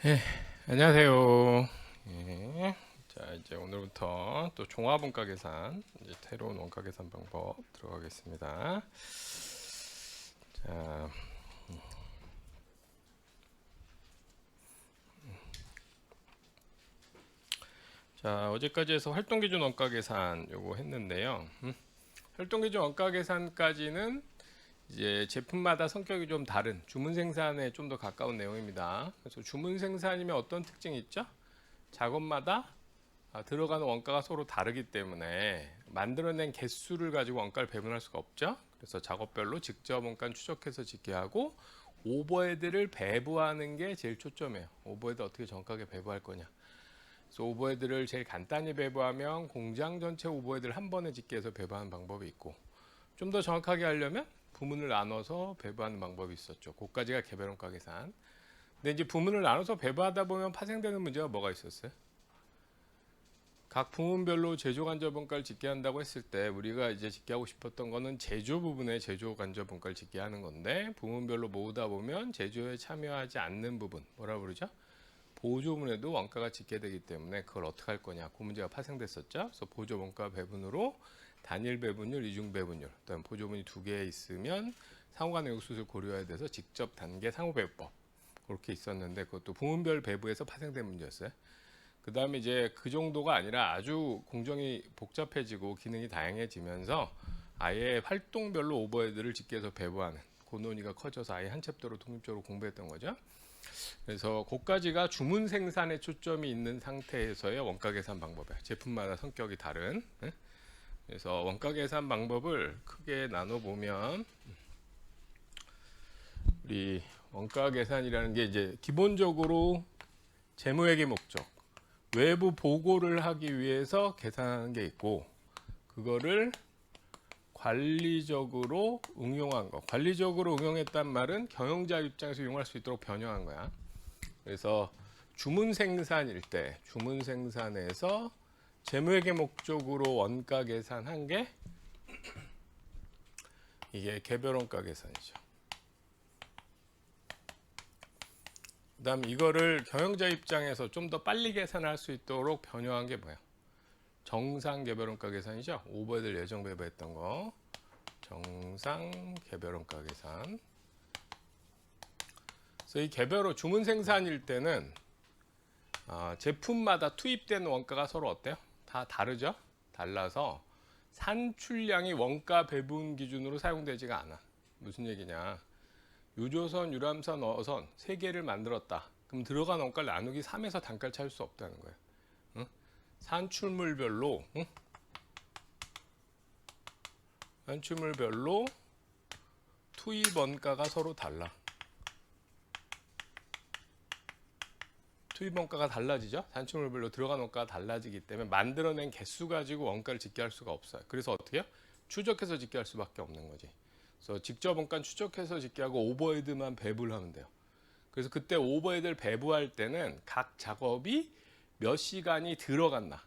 예, 안녕하세요. 예, 자, 이제 오늘부터 또 종합원가 계산, 이제 새로운 원가 계산 방법 들어가겠습니다. 자, 어제까지 해서 활동기준 원가 계산 요거 했는데요. 활동기준 원가 계산까지는 이제 제품마다 성격이 좀 다른 주문 생산에 좀 더 가까운 내용입니다. 그래서 주문 생산이면 어떤 특징이 있죠? 작업마다 들어가는 원가가 서로 다르기 때문에 만들어낸 개수를 가지고 원가를 배분할 수가 없죠. 그래서 작업별로 직접 원가를 추적해서 집계하고 오버헤드를 배부하는 게 제일 초점이에요. 오버헤드 어떻게 정확하게 배부할 거냐. 그래서 오버헤드를 제일 간단히 배부하면 공장 전체 오버헤드를 한 번에 집계해서 배부하는 방법이 있고, 좀 더 정확하게 하려면 부문을 나눠서 배부하는 방법이 있었죠. 그까지가 개별 원가 계산. 근데 이제 부문을 나눠서 배부하다 보면 파생되는 문제가 뭐가 있었어요? 각 부문별로 제조 간접 원가를 집계한다고 했을 때 우리가 이제 집계하고 싶었던 거는 제조 부분의 제조 간접 원가를 집계하는 건데, 부문별로 모으다 보면 제조에 참여하지 않는 부분, 뭐라 그러죠? 보조문에도 원가가 집계되기 때문에 그걸 어떻게 할 거냐, 그 문제가 파생됐었죠. 그래서 보조 원가 배분으로 단일 배분율, 이중 배분율, 그다음 보조문이 두 개 있으면 상호간의 요소를 고려해야 돼서 직접 단계 상호 배분법, 그렇게 있었는데 그것도 부문별 배부에서 파생된 문제였어요. 그 다음에 이제 그 정도가 아니라 아주 공정이 복잡해지고 기능이 다양해지면서 아예 활동별로 오버헤드를 집계해서 배부하는 그 논의가 커져서 아예 한 챕터로 독립적으로 공부했던 거죠. 그래서 그까지가 주문 생산에 초점이 있는 상태에서의 원가 계산 방법이에요. 제품마다 성격이 다른. 그래서 원가 계산 방법을 크게 나눠 보면, 우리 원가 계산이라는 게 이제 기본적으로 재무회계 목적, 외부 보고를 하기 위해서 계산하는 게 있고, 그거를 관리적으로 응용한 거. 관리적으로 응용했단 말은 경영자 입장에서 이용할 수 있도록 변형한 거야. 그래서 주문 생산일 때, 주문 생산에서 재무회계 목적으로 원가 계산한 게 이게 개별 원가 계산이죠. 그 다음 이거를 경영자 입장에서 좀 더 빨리 계산할 수 있도록 변형한 게 뭐야? 정상 개별 원가 계산이죠. 오버헤드 예정 배부했던 거. 정상 개별 원가 계산. 그래서 이 개별로 주문 생산일 때는 제품마다 투입되는 원가가 서로 어때요? 다 다르죠? 달라서 산출량이 원가 배분 기준으로 사용되지가 않아. 무슨 얘기냐? 유조선, 유람선, 어선 세 개를 만들었다. 그럼 들어간 원가를 나누기 3에서 단가를 찾을 수 없다는 거예요. 응? 산출물별로, 응? 산출물별로 투입 원가가 서로 달라. 투입 원가가 달라지죠. 산출물별로 들어간 원가가 달라지기 때문에 만들어낸 개수 가지고 원가를 집계할 수가 없어요. 그래서 어떻게 해요? 추적해서 집계할 수밖에 없는 거지. 그래서 직접 원가는 추적해서 집계하고 오버헤드만 배부를 하면 돼요. 그래서 그때 오버헤드를 배부할 때는 각 작업이 몇 시간이 들어갔나,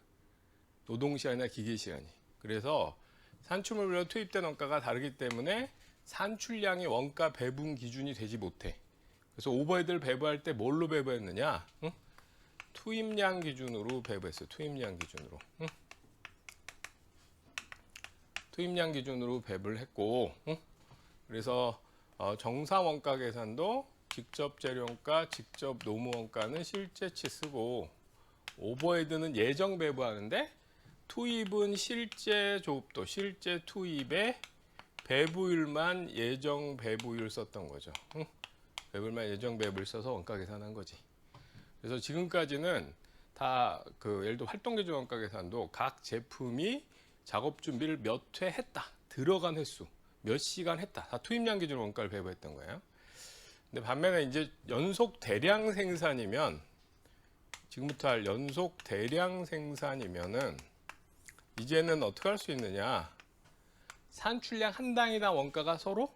노동시간이나 기계시간이. 그래서 산출물별로 투입된 원가가 다르기 때문에 산출량이 원가 배분 기준이 되지 못해. 그래서 오버헤드를 배부할 때 뭘로 배부했느냐? 응? 투입량 기준으로 배부했어요. 투입량 기준으로. 응? 투입량 기준으로 배부를 했고, 응? 그래서 정상 원가 계산도 직접 재료원가, 직접 노무원가는 실제치 쓰고, 오버헤드는 예정 배부하는데 투입은 실제 조업도, 실제 투입의 배부율만 예정 배부율 썼던 거죠. 응? 배부율만 예정 배부율 써서 원가 계산한 거지. 그래서 지금까지는 다 예를 들어 활동기준 원가 계산도 각 제품이 작업 준비를 몇 회 했다, 들어간 횟수, 몇 시간 했다, 다 투입량 기준 원가를 배부했던 거예요. 근데 반면에 이제 연속 대량 생산이면, 지금부터 할 연속 대량 생산이면은 이제는 어떻게 할 수 있느냐? 산출량 한 단위당 원가가 서로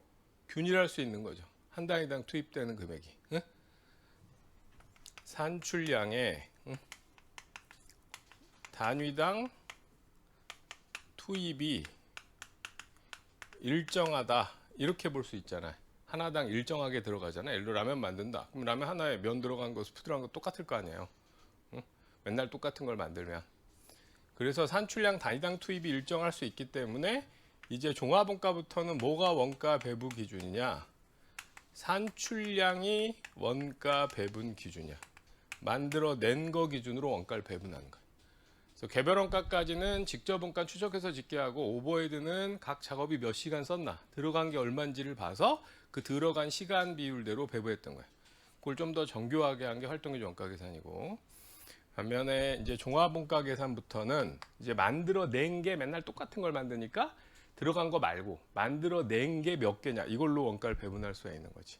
균일할 수 있는 거죠. 한 단위당 투입되는 금액이. 응? 산출량의 단위당 투입이 일정하다, 이렇게 볼 수 있잖아요. 하나당 일정하게 들어가잖아요. 예를 들어 라면 만든다. 그럼 라면 하나에 면 들어간 거, 스프 들어간 거 똑같을 거 아니에요. 응? 맨날 똑같은 걸 만들면. 그래서 산출량 단위당 투입이 일정할 수 있기 때문에 이제 종합원가부터는 뭐가 원가 배분 기준이냐? 산출량이 원가 배분 기준이야. 만들어낸 거 기준으로 원가를 배분하는 거야. 그래서 개별 원가까지는 직접 원가 추적해서 짓게 하고 오버헤드는 각 작업이 몇 시간 썼나 들어간 게 얼마인지를 봐서 그 들어간 시간 비율대로 배분했던 거야. 그걸 좀 더 정교하게 한 게 활동기준 원가 계산이고, 반면에 이제 종합 원가 계산부터는 이제 만들어낸 게 맨날 똑같은 걸 만드니까 들어간 거 말고 만들어낸 게 몇 개냐 이걸로 원가를 배분할 수가 있는 거지.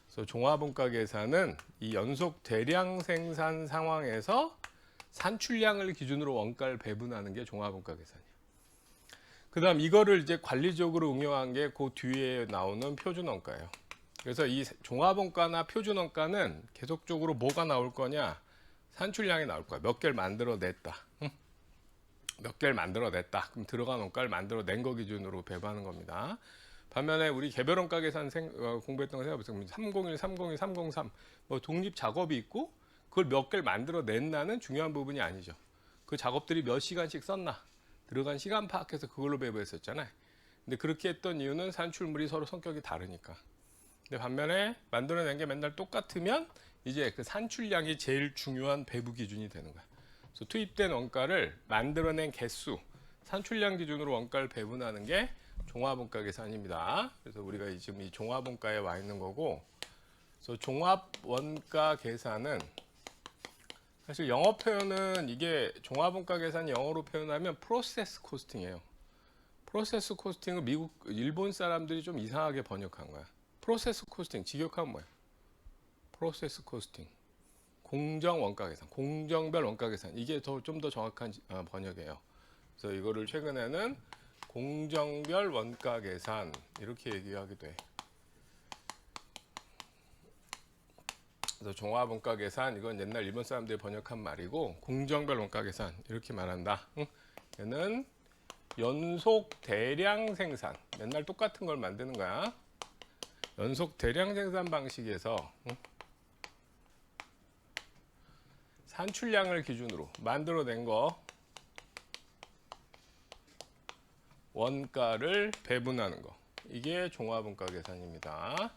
그래서 종합 원가 계산은 이 연속 대량 생산 상황에서 산출량을 기준으로 원가를 배분하는 게 종합 원가 계산이야. 그다음 이거를 이제 관리적으로 응용한 게 그 뒤에 나오는 표준 원가예요. 그래서 이 종합 원가나 표준 원가는 계속적으로 뭐가 나올 거냐? 산출량이 나올 거야. 몇 개를 만들어냈다. 몇 개를 만들어냈다. 그럼 들어간 원가를 만들어낸 거 기준으로 배분하는 겁니다. 반면에 우리 개별 원가 계산 공부했던 거 생각해보세요. 301, 302, 303 뭐 독립 작업이 있고 그걸 몇 개를 만들어냈나는 중요한 부분이 아니죠. 그 작업들이 몇 시간씩 썼나 들어간 시간 파악해서 그걸로 배분했었잖아요. 근데 그렇게 했던 이유는 산출물이 서로 성격이 다르니까. 근데 반면에 만들어낸 게 맨날 똑같으면 이제 그 산출량이 제일 중요한 배분 기준이 되는 거야. 그래서 투입된 원가를 만들어낸 개수, 산출량 기준으로 원가를 배분하는 게 종합원가 계산입니다. 그래서 우리가 지금 이 종합원가에 와 있는 거고, 그래서 종합원가 계산은 사실 영어 표현은 이게 종합원가 계산이 영어로 표현하면 프로세스 코스팅이에요. 프로세스 코스팅은 일본 사람들이 좀 이상하게 번역한 거야. 프로세스 코스팅, 직역하면 뭐야? 프로세스 코스팅. 공정 원가 계산, 공정별 원가 계산. 이게 좀 더 정확한 번역이에요. 그래서 이거를 최근에는 공정별 원가 계산 이렇게 얘기하기도 해. 그래서 종합원가 계산 이건 옛날 일본 사람들이 번역한 말이고, 공정별 원가 계산 이렇게 말한다. 얘는 연속 대량 생산, 맨날 똑같은 걸 만드는 거야. 연속 대량 생산 방식에서 산출량을 기준으로 만들어낸 거 원가를 배분하는 거, 이게 종합원가 계산입니다.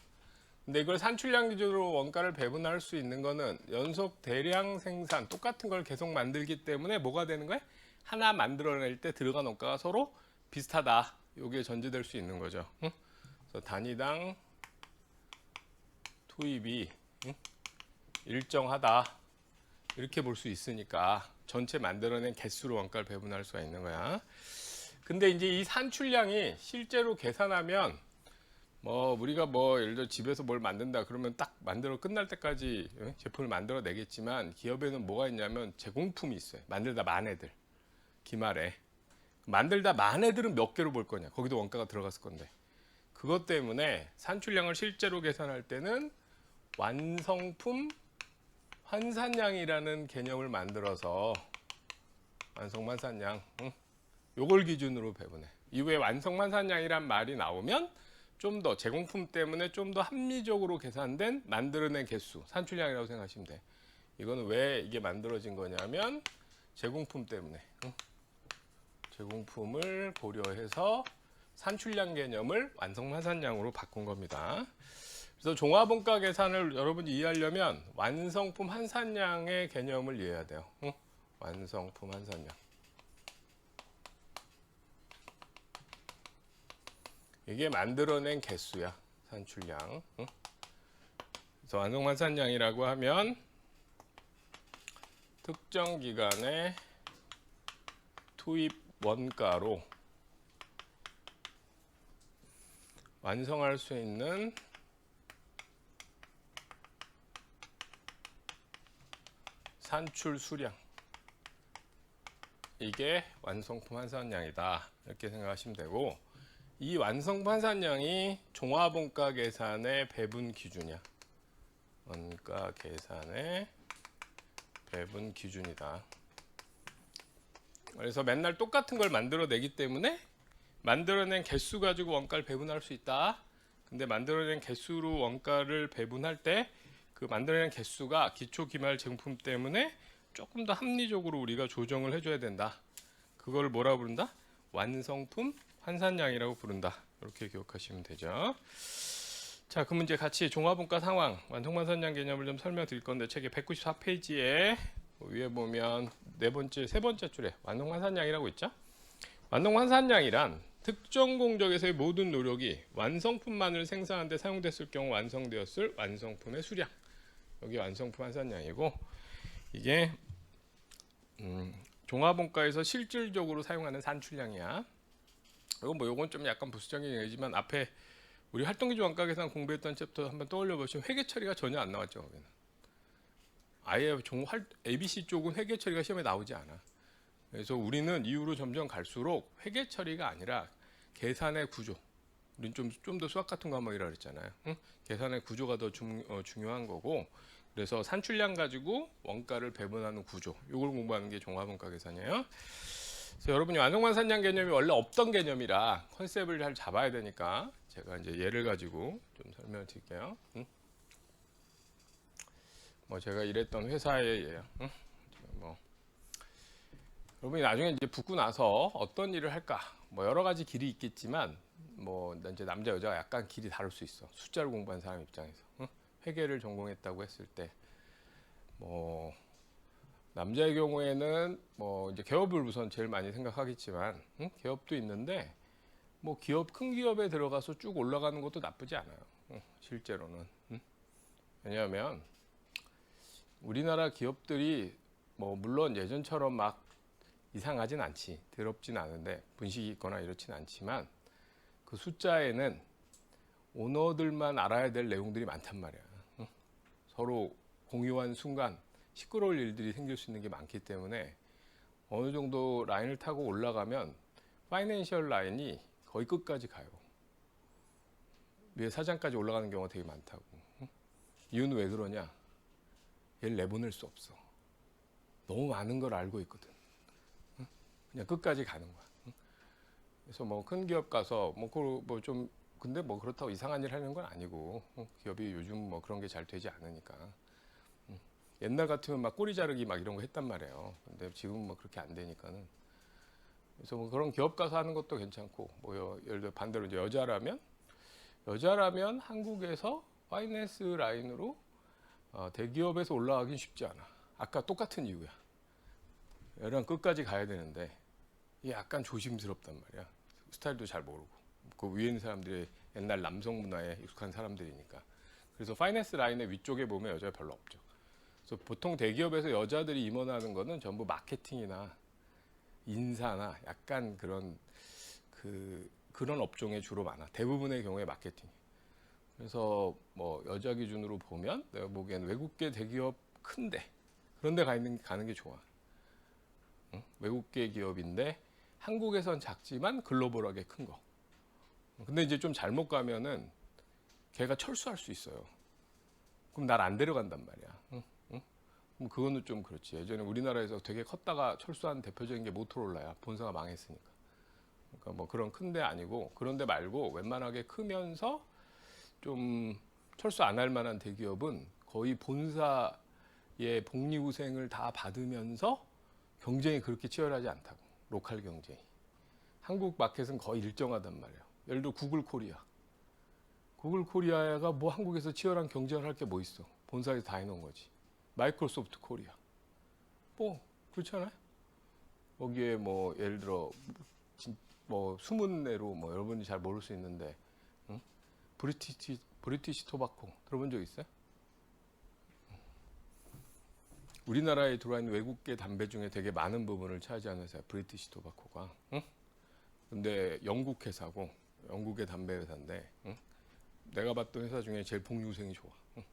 근데 이걸 산출량 기준으로 원가를 배분할 수 있는 거는 연속 대량 생산 똑같은 걸 계속 만들기 때문에 뭐가 되는 거야? 하나 만들어낼 때 들어간 원가가 서로 비슷하다. 이게 전제될 수 있는 거죠. 그래서 단위당 투입이 일정하다 이렇게 볼 수 있으니까 전체 만들어낸 개수로 원가를 배분할 수가 있는 거야. 근데 이제 이 산출량이 실제로 계산하면 우리가 예를 들어 집에서 뭘 만든다 그러면 딱 만들어 끝날 때까지 제품을 만들어 내겠지만, 기업에는 뭐가 있냐면 제공품이 있어요. 만들다 만 애들 기말에 만들다 만 애들은 몇 개로 볼 거냐, 거기도 원가가 들어갔을 건데. 그것 때문에 산출량을 실제로 계산할 때는 완성품 환산량이라는 개념을 만들어서 완성 환산량 요걸 기준으로 배분해. 이후에 완성 환산량이란 말이 나오면 좀 더 제공품 때문에 좀 더 합리적으로 계산된 만들어낸 개수, 산출량이라고 생각하시면 돼. 이거는 왜 이게 만들어진 거냐면 제공품 때문에. 제공품을 고려해서 산출량 개념을 완성 환산량으로 바꾼 겁니다. 그래서 종합원가 계산을 여러분이 이해하려면 완성품 환산량의 개념을 이해해야 돼요. 완성품 환산량. 이게 만들어낸 개수야, 산출량. 그래서 완성 환산량이라고 하면 특정 기간에 투입 원가로 완성할 수 있는 산출 수량, 이게 완성품 환산량이다 이렇게 생각하시면 되고, 이 완성품 환산량이 종합원가 계산의 배분 기준이야. 원가 계산의 배분 기준이다. 그래서 맨날 똑같은 걸 만들어내기 때문에 만들어낸 개수 가지고 원가를 배분할 수 있다. 근데 만들어낸 개수로 원가를 배분할 때 그 만들어낸 개수가 기초 기말 제품 때문에 조금 더 합리적으로 우리가 조정을 해줘야 된다. 그걸 뭐라 부른다? 완성품 환산량이라고 부른다. 이렇게 기억하시면 되죠. 자, 그 문제 같이 종합원가 상황, 완성환산량 개념을 좀 설명드릴 건데 책의 194페이지에 위에 보면 세 번째 줄에 완성환산량이라고 있죠. 완성환산량이란 특정 공정에서의 모든 노력이 완성품만을 생산하는 데 사용됐을 경우 완성되었을 완성품의 수량. 여기 완성품 환산량이고 이게 종합원가에서 실질적으로 사용하는 산출량이야. 요건 좀 약간 부수적인 얘기지만 앞에 우리 활동기준 원가계산 공부했던 챕터 한번 떠올려 보시면 회계 처리가 전혀 안 나왔죠. 거기는. 아예 ABC 쪽은 회계 처리가 시험에 나오지 않아. 그래서 우리는 이후로 점점 갈수록 회계 처리가 아니라 계산의 구조. 우린 좀 더 수학 같은 거 한번 이라 그랬잖아요. 응? 계산의 구조가 더 중요한 거고, 그래서 산출량 가지고 원가를 배분하는 구조. 이걸 공부하는 게 종합원가 계산이에요. 그래서 여러분이 완성환산량 개념이 원래 없던 개념이라 컨셉을 잘 잡아야 되니까 제가 이제 예를 가지고 좀 설명을 드릴게요. 응? 뭐 제가 일했던 회사의 예요. 응? 뭐 여러분이 나중에 이제 붙고 나서 어떤 일을 할까? 뭐 여러 가지 길이 있겠지만 뭐 이제 남자 여자가 약간 길이 다를 수 있어. 숫자를 공부한 사람 입장에서. 응? 회계를 전공했다고 했을 때 뭐 남자의 경우에는 뭐 이제 기업을 우선 제일 많이 생각하겠지만 응? 기업도 있는데 뭐 큰 기업에 들어가서 쭉 올라가는 것도 나쁘지 않아요. 응? 실제로는. 응? 왜냐하면 우리나라 기업들이 뭐 물론 예전처럼 막 이상하진 않지, 더럽진 않은데 분식이 있거나 이렇진 않지만 그 숫자에는 오너들만 알아야 될 내용들이 많단 말이야. 응? 서로 공유한 순간 시끄러울 일들이 생길 수 있는 게 많기 때문에 어느 정도 라인을 타고 올라가면 파이낸셜 라인이 거의 끝까지 가요. 위에 사장까지 올라가는 경우가 되게 많다고. 응? 이유는 왜 그러냐? 얘를 내보낼 수 없어. 너무 많은 걸 알고 있거든. 응? 그냥 끝까지 가는 거야. 응? 그래서 뭐 큰 기업 가서 뭐 좀 근데 뭐 그렇다고 이상한 일 하는 건 아니고 기업이 요즘 뭐 그런 게 잘 되지 않으니까. 옛날 같으면 막 꼬리 자르기 막 이런 거 했단 말이에요. 근데 지금 뭐 그렇게 안 되니까는. 그래서 뭐 그런 기업 가서 하는 것도 괜찮고, 뭐 예를 들어 반대로 이제 여자라면 한국에서 파이낸스 라인으로 대기업에서 올라가긴 쉽지 않아. 아까 똑같은 이유야. 얘랑 끝까지 가야 되는데 이게 약간 조심스럽단 말이야. 스타일도 잘 모르고 그 위에 있는 사람들이 옛날 남성 문화에 익숙한 사람들이니까. 그래서 파이낸스 라인의 위쪽에 보면 여자가 별로 없죠. 그래서 보통 대기업에서 여자들이 임원하는 거는 전부 마케팅이나 인사나 약간 그런 업종에 주로 많아. 대부분의 경우에 마케팅. 그래서 뭐 여자 기준으로 보면 내가 보기엔 외국계 대기업 큰데 그런 데 가는 게 좋아. 응? 외국계 기업인데 한국에선 작지만 글로벌하게 큰 거. 근데 이제 좀 잘못 가면은 걔가 철수할 수 있어요. 그럼 날 안 데려간단 말이야. 응? 그럼 그거는 좀 그렇지. 예전에 우리나라에서 되게 컸다가 철수한 대표적인 게 모토로라야. 본사가 망했으니까. 그러니까 뭐 그런 큰데 아니고 그런 데 말고 웬만하게 크면서 좀 철수 안 할 만한 대기업은 거의 본사의 복리후생을 다 받으면서 경쟁이 그렇게 치열하지 않다고. 로컬 경쟁이. 한국 마켓은 거의 일정하단 말이에요. 예를 들어 구글 코리아. 구글 코리아가 뭐 한국에서 치열한 경쟁을 할 게 뭐 있어. 본사에서 다 해놓은 거지. 마이크로소프트 코리아. 뭐 그렇잖아요. 거기에 뭐 예를 들어 뭐 수문내로 뭐 여러분이 잘 모를 수 있는데 응? 브리티시 토바코 들어본 적 있어요? 우리나라에 들어와 있는 외국계 담배 중에 되게 많은 부분을 차지하는 회사야. 브리티시 토바코가. 응? 근데 영국 회사고 영국의 담배 회사인데 응? 내가 봤던 회사 중에 제일 복리후생이 좋아. 응?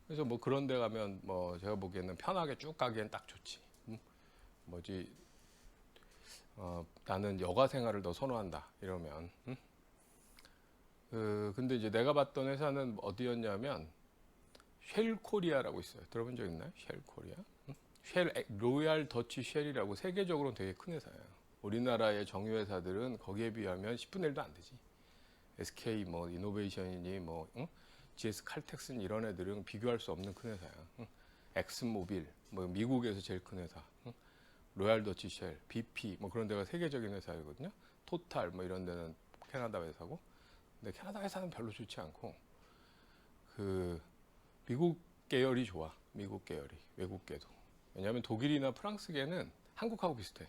그래서 뭐 그런 데 가면 뭐 제가 보기에는 편하게 쭉 가기엔 딱 좋지. 응? 뭐지 나는 여가 생활을 더 선호한다 이러면 응? 근데 이제 내가 봤던 회사는 어디였냐면 쉘 코리아라고 있어요. 들어본 적 있나요? 쉘 코리아? 응? 로얄 더치 쉘이라고 세계적으로 되게 큰 회사예요. 우리나라의 정유 회사들은 거기에 비하면 10분의 1도 안 되지. SK 뭐 이노베이션이니 뭐 GS 칼텍스니 이런 애들은 비교할 수 없는 큰 회사야. 엑슨모빌 뭐 미국에서 제일 큰 회사. 로얄 더치 쉘, BP 뭐 그런 데가 세계적인 회사이거든요. 토탈 뭐 이런 데는 캐나다 회사고. 근데 캐나다 회사는 별로 좋지 않고 그 미국 계열이 좋아. 미국 계열이 외국계도. 왜냐하면 독일이나 프랑스계는 한국하고 비슷해.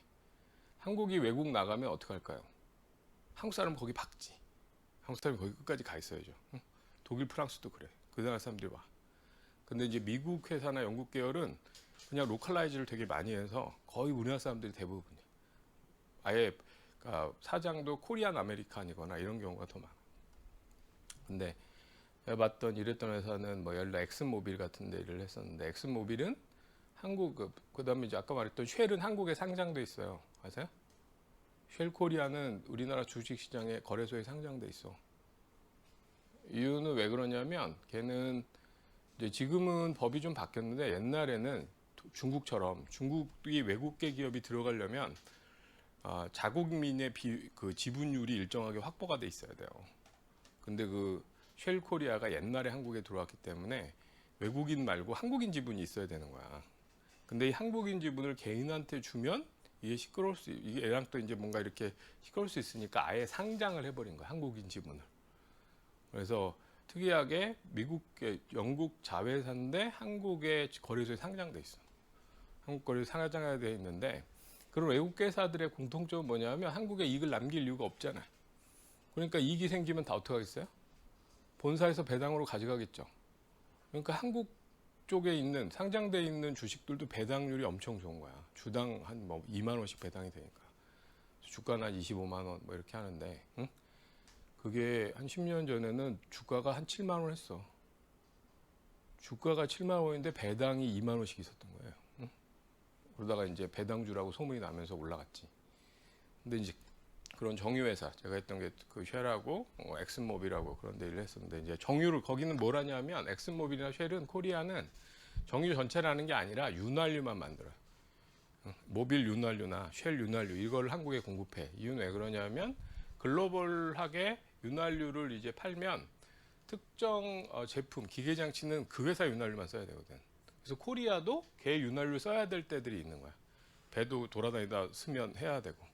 한국이 외국 나가면 어떻게 할까요? 한국 사람 거기 박지. 한국 사람이 거기 끝까지 가 있어야죠. 독일, 프랑스도 그래. 그 나라 사람들이 와. 근데 이제 미국 회사나 영국 계열은 그냥 로컬라이즈를 되게 많이 해서 거의 우리나라 사람들이 대부분이야. 아예 그러니까 사장도 코리안 아메리칸이거나 이런 경우가 더 많아. 근데 내가 봤던 일했던 회사는 뭐 예를 들어 엑슨모빌 같은 데 일을 했었는데 엑슨모빌은 한국 그다음에 이제 아까 말했던 쉘은 한국에 상장돼 있어요. 아세요? 쉘 코리아는 우리나라 주식시장에 거래소에 상장돼 있어. 이유는 왜 그러냐면 걔는 이제 지금은 법이 좀 바뀌었는데 옛날에는 중국처럼 중국이 외국계 기업이 들어가려면 자국민의 그 지분율이 일정하게 확보가 돼 있어야 돼요. 근데 그 쉘 코리아가 옛날에 한국에 들어왔기 때문에 외국인 말고 한국인 지분이 있어야 되는 거야. 근데 이 한국인 지분을 개인한테 주면 이게 이게 애랑 또 이제 뭔가 이렇게 시끄러울 수 있으니까 아예 상장을 해버린 거야. 한국인 지분을. 그래서 특이하게 영국 자회사인데 한국의 거래소에 상장돼 있어. 한국 거래소에 상장해야 돼 있는데 그런 외국 회사들의 공통점은 뭐냐면 한국에 이익을 남길 이유가 없잖아요. 그러니까 이익이 생기면 다 어떻게 하겠어요? 본사에서 배당으로 가져가겠죠. 그러니까 한국 쪽에 있는 상장돼 있는 주식들도 배당률이 엄청 좋은 거야. 주당 한 뭐 2만 원씩 배당이 되니까. 주가는 한 25만 원 뭐 이렇게 하는데 그게 한 10년 전에는 주가가 한 7만 원 했어. 주가가 7만 원인데 배당이 2만 원씩 있었던 거예요. 그러다가 이제 배당주라고 소문이 나면서 올라갔지. 근데 이제 그런 정유회사, 제가 했던 게 그 쉘하고 엑슨모빌하고 그런 데 일을 했었는데 이제 정유를 거기는 뭘 하냐면 엑슨모빌이나 쉘은 코리아는 정유 전체라는 게 아니라 윤활유만 만들어요. 모빌 윤활유나 쉘 윤활유 이걸 한국에 공급해. 이유는 왜 그러냐면 글로벌하게 윤활유를 이제 팔면 특정 제품, 기계장치는 그 회사 윤활유만 써야 되거든. 그래서 코리아도 걔 윤활유 써야 될 때들이 있는 거야. 배도 돌아다니다 쓰면 해야 되고.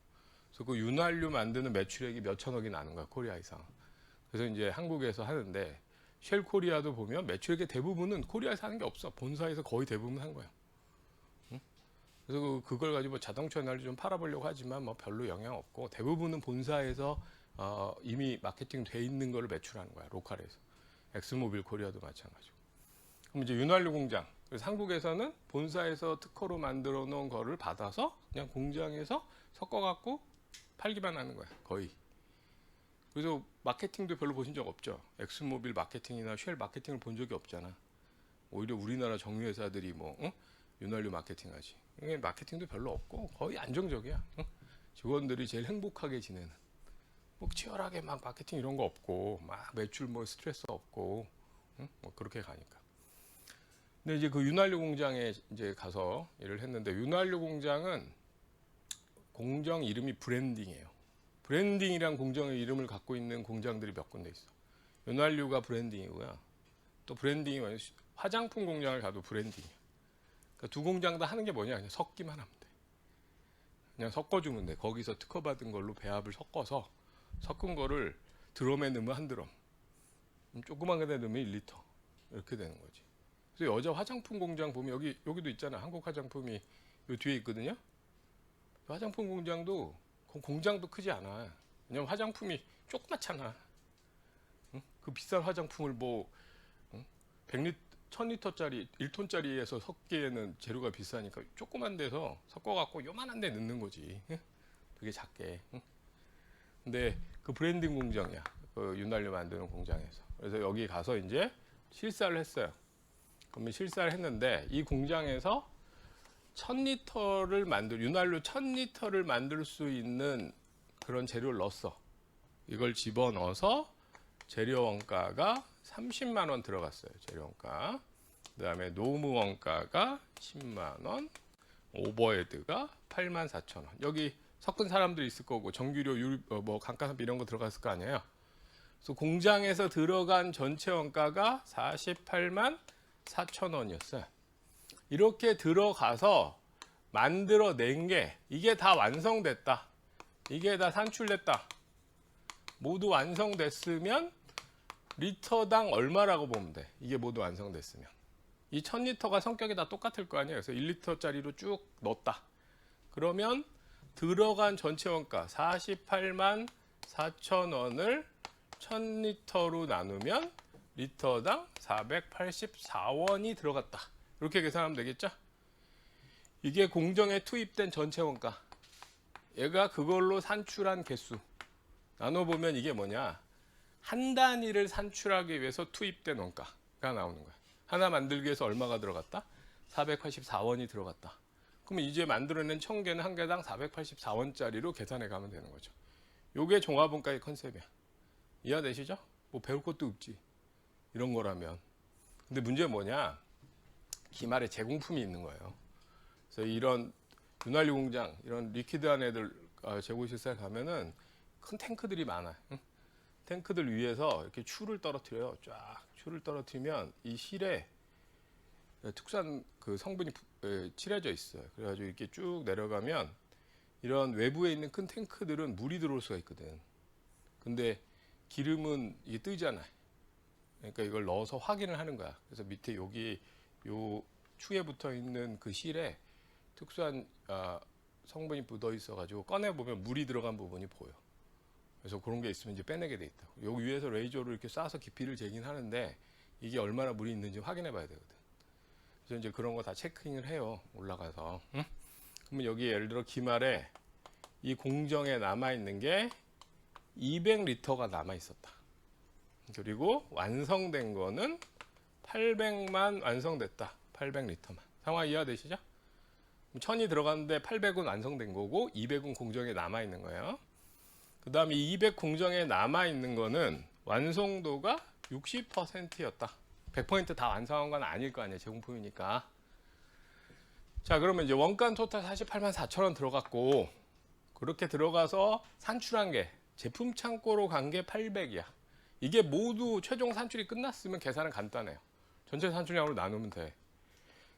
그래서 그 윤활유 만드는 매출액이 몇 천억이 나는 거야, 코리아 이상. 그래서 이제 한국에서 하는데 쉘 코리아도 보면 매출액의 대부분은 코리아에서 하는 게 없어. 본사에서 거의 대부분 한 거야. 그래서 그걸 가지고 자동차 윤활유 좀 팔아보려고 하지만 뭐 별로 영향 없고 대부분은 본사에서 이미 마케팅 돼 있는 거를 매출하는 거야, 로컬에서. 엑스모빌 코리아도 마찬가지고. 그럼 이제 윤활유 공장. 그래서 한국에서는 본사에서 특허로 만들어 놓은 거를 받아서 그냥 공장에서 섞어갖고 팔기만 하는 거야, 거의. 그래서 마케팅도 별로 보신 적 없죠. 엑스모빌 마케팅이나 쉘 마케팅을 본 적이 없잖아. 오히려 우리나라 정유회사들이 뭐 윤활유 마케팅하지. 이게 마케팅도 별로 없고 거의 안정적이야. 직원들이 제일 행복하게 지내는. 뭐 치열하게 막 마케팅 이런 거 없고 막 매출 뭐 스트레스 없고 뭐 그렇게 가니까. 근데 이제 그 윤활유 공장에 이제 가서 일을 했는데 윤활유 공장은 공정 이름이 브랜딩이에요. 브랜딩이란 공정의 이름을 갖고 있는 공장들이 몇 군데 있어. 윤활유가 브랜딩이고요. 또 브랜딩이 화장품 공장을 가도 브랜딩이야. 그러니까 두 공장 다 하는 게 뭐냐? 그냥 섞기만 하면 돼. 그냥 섞어주면 돼. 거기서 특허받은 걸로 배합을 섞어서 섞은 거를 드럼에 넣으면 한 드럼, 조그만 거에 넣으면 1리터 이렇게 되는 거지. 그래서 여자 화장품 공장 보면 여기도 있잖아. 한국 화장품이 요 뒤에 있거든요. 화장품 공장도 공장도 크지 않아. 왜냐면 화장품이 조그맣잖아. 응? 그 비싼 화장품을 뭐 100리터, 1000리터짜리 1톤짜리에서 섞기에는 재료가 비싸니까 조그만 데서 섞어갖고 요만한 데 넣는 거지. 되게 작게. 근데 그 브랜딩 공장이야. 그 윤활유 만드는 공장에서. 그래서 여기 가서 이제 실사를 했어요. 그러면 실사를 했는데 이 공장에서 1000리터를 윤활유 1000리터를 만들 수 있는 그런 재료를 넣었어. 이걸 집어넣어서 재료 원가가 30만 원 들어갔어요. 재료 원가. 그다음에 노무 원가가 10만 원, 오버헤드가 84,000원. 여기 섞은 사람들이 있을 거고 전기료, 뭐 감가상비 이런 거 들어갔을 거 아니에요. 그래서 공장에서 들어간 전체 원가가 48만 4천 원이었어요. 이렇게 들어가서 만들어낸 게 이게 다 완성됐다. 이게 다 산출됐다. 모두 완성됐으면 리터당 얼마라고 보면 돼. 이게 모두 완성됐으면. 이 1000리터가 성격이 다 똑같을 거 아니에요. 그래서 1리터짜리로 쭉 넣었다. 그러면 들어간 전체 원가 48만 4천 원을 1000리터로 나누면 리터당 484원이 들어갔다. 이렇게 계산하면 되겠죠? 이게 공정에 투입된 전체 원가. 얘가 그걸로 산출한 개수. 나눠보면 이게 뭐냐? 한 단위를 산출하기 위해서 투입된 원가가 나오는 거야. 하나 만들기 위해서 얼마가 들어갔다? 484원이 들어갔다. 그러면 이제 만들어낸 1000개는 한 개당 484원짜리로 계산해 가면 되는 거죠. 요게 종합원가의 컨셉이야. 이해되시죠? 뭐 배울 것도 없지. 이런 거라면. 근데 문제는 뭐냐? 기말에 제공품이 있는 거예요. 그래서 이런 윤활유 공장, 이런 리퀴드한 애들 재고시설에 가면은 큰 탱크들이 많아요. 응? 탱크들 위에서 이렇게 추를 떨어뜨려요. 쫙 추를 떨어뜨리면 이 실에 특수한 그 성분이 칠해져 있어요. 그래가지고 이렇게 쭉 내려가면 이런 외부에 있는 큰 탱크들은 물이 들어올 수가 있거든. 근데 기름은 이게 뜨잖아요. 그러니까 이걸 넣어서 확인을 하는 거야. 그래서 밑에 여기 요 추에 붙어 있는 그 실에 특수한 성분이 묻어 있어가지고 꺼내 보면 물이 들어간 부분이 보여. 그래서 그런 게 있으면 이제 빼내게 돼 있다. 여기 위에서 레이저로 이렇게 쏴서 깊이를 재긴 하는데 이게 얼마나 물이 있는지 확인해 봐야 되거든. 그래서 이제 그런 거 다 체크인을 해요. 올라가서. 응? 그러면 여기 예를 들어 기말에 이 공정에 남아 있는 게 200리터가 남아 있었다. 그리고 완성된 거는 800만 완성됐다. 800리터만. 상황 이해되시죠? 1000이 들어갔는데 800은 완성된 거고 200은 공정에 남아 있는 거예요. 그 다음에 200 공정에 남아있는 거는 완성도가 60%였다. 100% 다 완성한 건 아닐 거 아니에요. 제공품이니까. 자, 그러면 이제 원가 토탈 48만 4천 원 들어갔고, 그렇게 들어가서 산출한 게, 제품 창고로 간 게 800이야. 이게 모두 최종 산출이 끝났으면 계산은 간단해요. 전체 산출량으로 나누면 돼.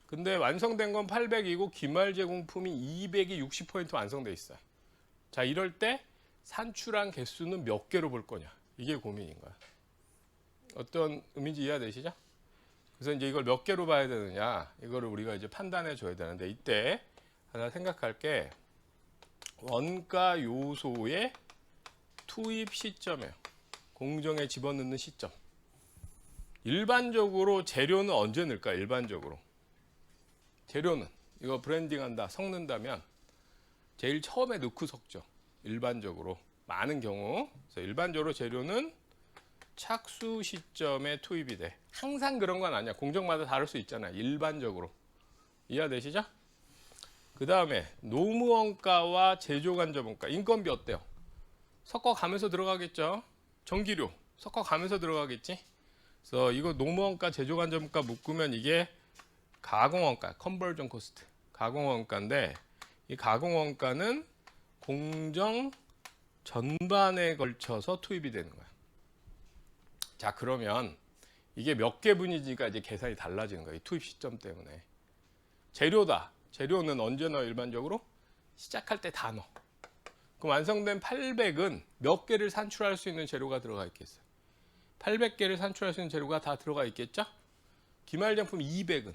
근데 완성된 건 800이고, 기말 제공품이 200이 60% 완성돼 있어요. 자, 이럴 때 산출한 개수는 몇 개로 볼 거냐, 이게 고민인 거야. 어떤 의미인지 이해되시죠? 그래서 이제 이걸 몇 개로 봐야 되느냐, 이거를 우리가 이제 판단해 줘야 되는데, 이때 하나 생각할 게 원가 요소의 투입 시점이에요. 공정에 집어넣는 시점. 일반적으로 재료는 언제 넣을까? 일반적으로 재료는 이거 브랜딩한다, 섞는다면 제일 처음에 넣고 섞죠. 일반적으로 많은 경우. 그래서 일반적으로 재료는 착수 시점에 투입이 돼. 항상 그런 건 아니야. 공정마다 다를 수 있잖아요. 일반적으로. 이해되시죠? 그 다음에 노무원가와 제조간접원가. 인건비 어때요? 섞어가면서 들어가겠죠. 전기료 섞어가면서 들어가겠지. 그래서 이거 노무원가, 제조간접원가 묶으면 이게 가공원가, 컨버전 코스트. 가공원가인데 이 가공원가는 공정 전반에 걸쳐서 투입이 되는 거야. 자, 그러면 이게 몇 개분인지가 이제 계산이 달라지는 거야. 이 투입 시점 때문에. 재료다. 재료는 언제 넣어? 일반적으로 시작할 때 다 넣어. 그럼 완성된 800은 몇 개를 산출할 수 있는 재료가 들어가 있겠어요? 800개를 산출할 수 있는 재료가 다 들어가 있겠죠? 기말제품 200은,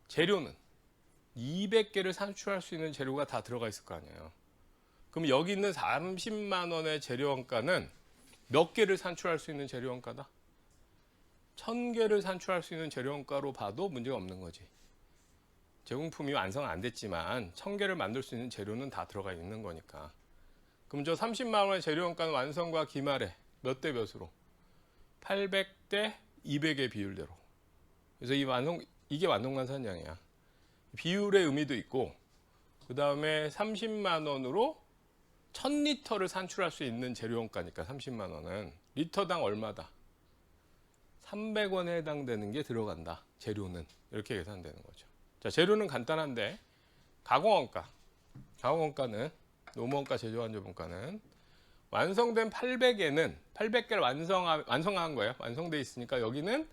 재료는 200개를 산출할 수 있는 재료가 다 들어가 있을 거 아니에요. 그럼 여기 있는 30만 원의 재료 원가는 몇 개를 산출할 수 있는 재료 원가다? 1000개를 산출할 수 있는 재료 원가로 봐도 문제가 없는 거지. 제공품이 완성 안 됐지만 1000개를 만들 수 있는 재료는 다 들어가 있는 거니까. 그럼 저 30만 원의 재료 원가는 완성과 기말에 몇 대 몇으로? 800대 200의 비율대로. 그래서 이게 완성간산량이야. 비율의 의미도 있고, 그 다음에 30만 원으로 1000리터를 산출할 수 있는 재료 원가니까 30만 원은 리터당 얼마다? 300원에 해당되는 게 들어간다. 재료는. 이렇게 계산되는 거죠. 자, 재료는 간단한데 가공원가. 가공원가는 노무원가, 제조간접원가는 완성된 800에는 800개를 완성한 거예요. 완성돼 있으니까 여기는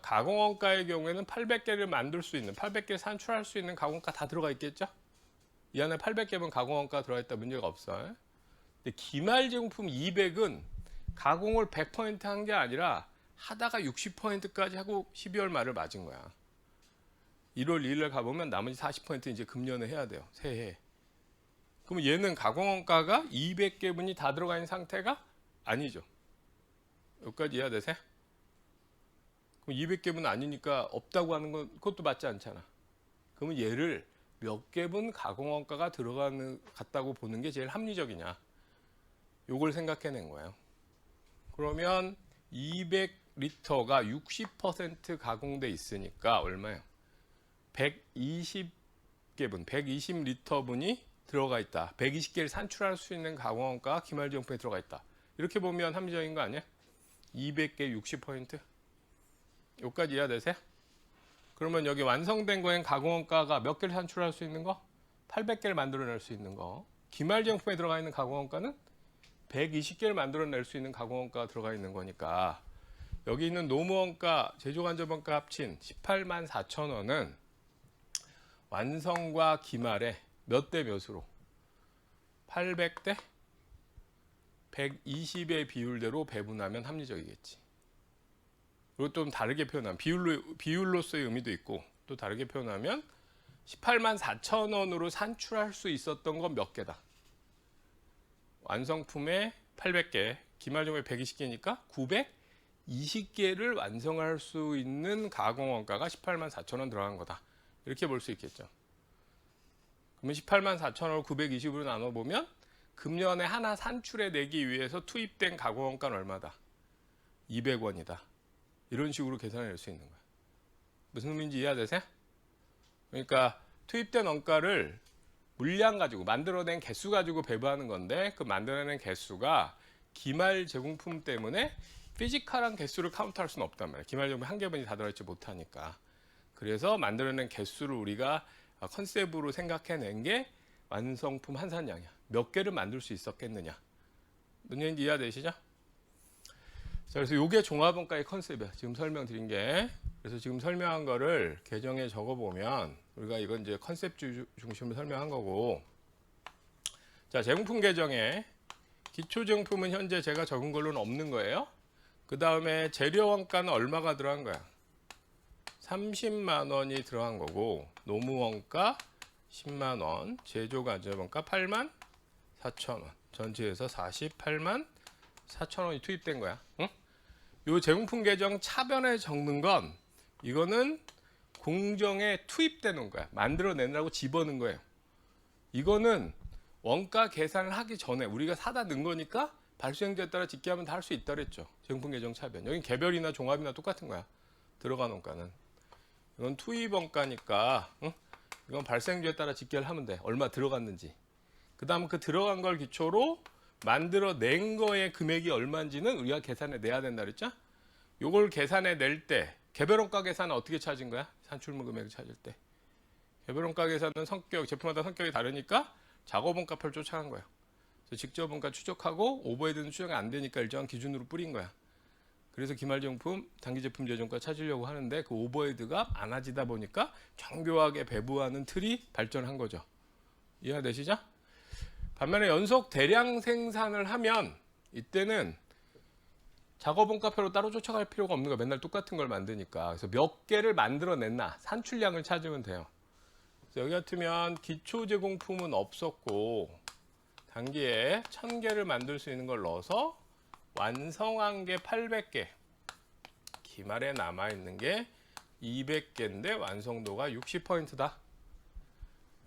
가공원가의 경우에는 800개를 만들 수 있는, 800개를 산출할 수 있는 가공원가 다 들어가 있겠죠? 이 안에 800개면 가공원가 들어가 있다 문제가 없어요. 근데 기말제공품 200은 가공을 100% 한 게 아니라 하다가 60%까지 하고 12월 말을 맞은 거야. 1월 2일날 가보면 나머지 40% 이제 금년에 해야 돼요. 새해. 그러면 얘는 가공원가가 200개분이 다 들어가 있는 상태가 아니죠. 여기까지 이해가 되세요? 그럼 200개분 아니니까 없다고 하는 건 그것도 맞지 않잖아. 그러면 얘를 몇 개분 가공원가가 같다고 보는 게 제일 합리적이냐. 요걸 생각해낸 거예요. 그러면 200리터가 60% 가공돼 있으니까 얼마예요? 120개분, 120리터분이 들어가 있다. 120개를 산출할 수 있는 가공원가가 기말제공품에 들어가 있다. 이렇게 보면 합리적인 거 아니야? 200개 60%? 여기까지 이해되세요? 그러면 여기 완성된 거엔 가공원가가 몇 개를 산출할 수 있는 거? 800개를 만들어낼 수 있는 거. 기말제공품에 들어가 있는 가공원가는 120개를 만들어낼 수 있는 가공원가가 들어가 있는 거니까 여기 있는 노무원가, 제조간접원가 합친 18만 4천 원은 완성과 기말에 몇 대 몇으로? 800대 120의 비율대로 배분하면 합리적이겠지. 그리고 좀 다르게 표현하면 비율로서의 의미도 있고 또 다르게 표현하면 18만 4천 원으로 산출할 수 있었던 건 몇 개다? 완성품에 800개, 기말점에 120개니까 920개를 완성할 수 있는 가공원가가 18만 4천 원 들어간 거다. 이렇게 볼 수 있겠죠. 그러면 18만 4천 원을 920으로 나눠보면 금년에 하나 산출해 내기 위해서 투입된 가공원가는 얼마다? 200원이다. 이런 식으로 계산해 낼 수 있는 거야. 무슨 의미인지 이해되세요? 그러니까 투입된 원가를 물량 가지고 만들어낸 개수 가지고 배분하는 건데 그 만들어낸 개수가 기말 제공품 때문에 피지컬한 개수를 카운트할 수는 없단 말이야. 기말 제공품 한 개분이 다 들어있지 못하니까. 그래서 만들어낸 개수를 우리가 컨셉으로 생각해낸 게 완성품 한산량이야. 몇 개를 만들 수 있었겠느냐. 문제는 이해되시죠? 자, 그래서 이게 종합원가의 컨셉이야. 지금 설명드린 게. 그래서 지금 설명한 거를 계정에 적어보면 우리가 이건 이제 컨셉 중심으로 설명한 거고. 자, 제공품 계정에 기초 제공품은 현재 제가 적은 걸로는 없는 거예요. 그 다음에 재료 원가는 얼마가 들어간 거야? 30만 원이 들어간 거고 노무 원가 10만 원, 제조 간접 원가 8만 4천 원. 전체에서 48만 4천 원이 투입된 거야. 응? 요 제공품 계정 차변에 적는 건 이거는 공정에 투입되는 거야. 만들어내느라고 집어넣은 거예요. 이거는 원가 계산을 하기 전에 우리가 사다 넣은 거니까 발수행제에 따라 집계하면 다 할 수 있다 그랬죠. 제공품 계정 차변. 여긴 개별이나 종합이나 똑같은 거야. 들어간 원가는. 이건 투입 원가니까 응? 이건 발생주에 따라 집계를 하면 돼. 얼마 들어갔는지. 그 다음 그 들어간 걸 기초로 만들어낸 거의 금액이 얼마인지는 우리가 계산해 내야 된다 그랬죠? 요걸 계산해 낼 때 개별 원가 계산은 어떻게 찾은 거야? 산출물 금액을 찾을 때. 개별 원가 계산은 제품마다 성격이 다르니까 작업 원가표를 쫓아간 거야. 그래서 직접 원가 추적하고 오버헤드는 추정이 안 되니까 일정한 기준으로 뿌린 거야. 그래서 기말제공품, 단기제품 제조원가 찾으려고 하는데 그 오버헤드가 많아지다 보니까 정교하게 배부하는 틀이 발전한 거죠. 이해가 되시죠? 반면에 연속 대량 생산을 하면 이때는 작업 원가표로 따로 쫓아갈 필요가 없는 거야. 맨날 똑같은 걸 만드니까. 그래서 몇 개를 만들어냈나 산출량을 찾으면 돼요. 그래서 여기 같으면 기초 제공품은 없었고 단기에 1000개를 만들 수 있는 걸 넣어서 완성한 게 800개, 기말에 남아있는 게 200개인데 완성도가 60%다.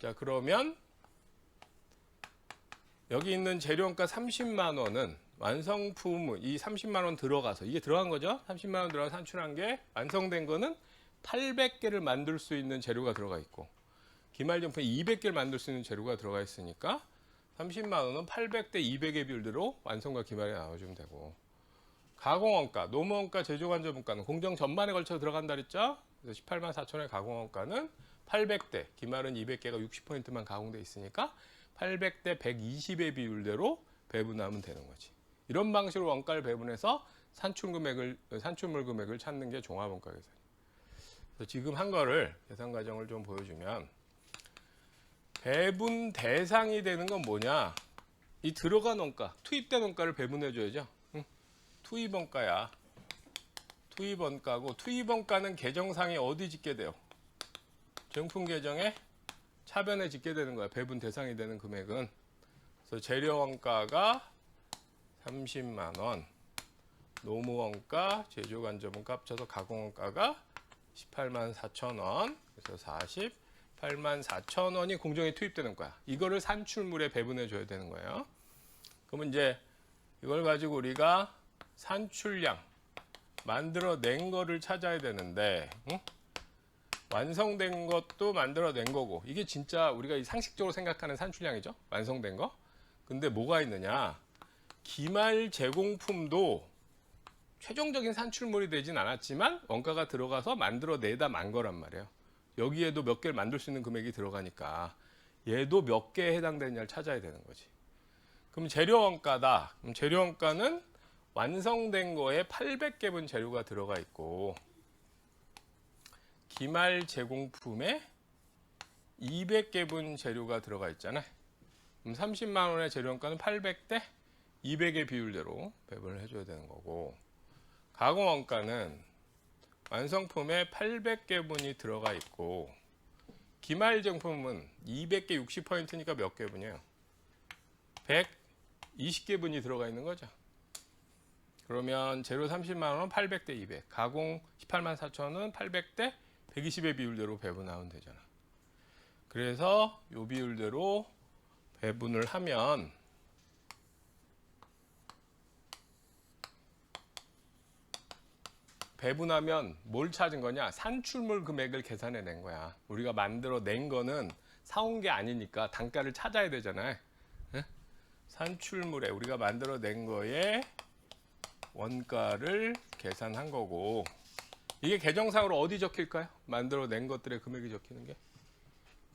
자, 그러면 여기 있는 재료원가 30만 원은 완성품, 이 30만 원 들어가서, 이게 들어간 거죠? 30만 원 들어가서 산출한 게 완성된 거는 800개를 만들 수 있는 재료가 들어가 있고, 기말제품에 200개를 만들 수 있는 재료가 들어가 있으니까 30만 원은 800대 200의 비율대로 완성과 기말에 나눠주면 되고, 가공원가, 노무원가, 제조간접원가는 공정 전반에 걸쳐 들어간다 그랬죠? 그래서 18만 4천원의 가공원가는 800대, 기말은 200개가 60%만 가공돼 있으니까 800대 120의 비율대로 배분하면 되는 거지. 이런 방식으로 원가를 배분해서 산출물 금액을 찾는 게 종합원가 계산이에요. 그래서 지금 한 거를 계산 과정을 좀 보여주면 배분 대상이 되는 건 뭐냐? 이 들어간 원가, 투입된 원가를 배분해 줘야죠. 투입 원가야. 투입 원가고 투입 원가는 계정상에 어디 짓게 돼요? 정품 계정에 차변에 짓게 되는 거야. 배분 대상이 되는 금액은. 그래서 재료 원가가 30만 원, 노무 원가, 제조 간접원가 합쳐서 가공 원가가 18만 4천 원. 그래서 48만 4천 원이 공정에 투입되는 거야. 이거를 산출물에 배분해 줘야 되는 거예요. 그러면 이제 이걸 가지고 우리가 산출량 만들어낸 거를 찾아야 되는데, 완성된 것도 만들어낸 거고, 이게 진짜 우리가 상식적으로 생각하는 산출량이죠. 완성된 거. 근데 뭐가 있느냐? 기말 제공품도 최종적인 산출물이 되진 않았지만 원가가 들어가서 만들어내다 만 거란 말이에요. 여기에도 몇 개를 만들 수 있는 금액이 들어가니까 얘도 몇 개에 해당되느냐를 찾아야 되는 거지. 그럼 재료 원가다. 그럼 재료 원가는 완성된 거에 800개분 재료가 들어가 있고 기말 제공품에 200개분 재료가 들어가 있잖아요. 그럼 30만 원의 재료 원가는 800대 200의 비율대로 배분을 해줘야 되는 거고, 가공 원가는 완성품에 800개분이 들어가 있고 기말 제품은 200개 60%니까 몇 개분이에요? 120개분이 들어가 있는 거죠. 그러면 재료 30만 원은 800대 200, 가공 18만 4천은 800대 120의 비율대로 배분하면 되잖아. 그래서 이 비율대로 배분을 하면 뭘 찾은 거냐? 산출물 금액을 계산해 낸 거야. 우리가 만들어 낸 거는 사온 게 아니니까 단가를 찾아야 되잖아요. 산출물에 우리가 만들어 낸 거에 원가를 계산한 거고, 이게 계정상으로 어디 적힐까요? 만들어 낸 것들의 금액이 적히는 게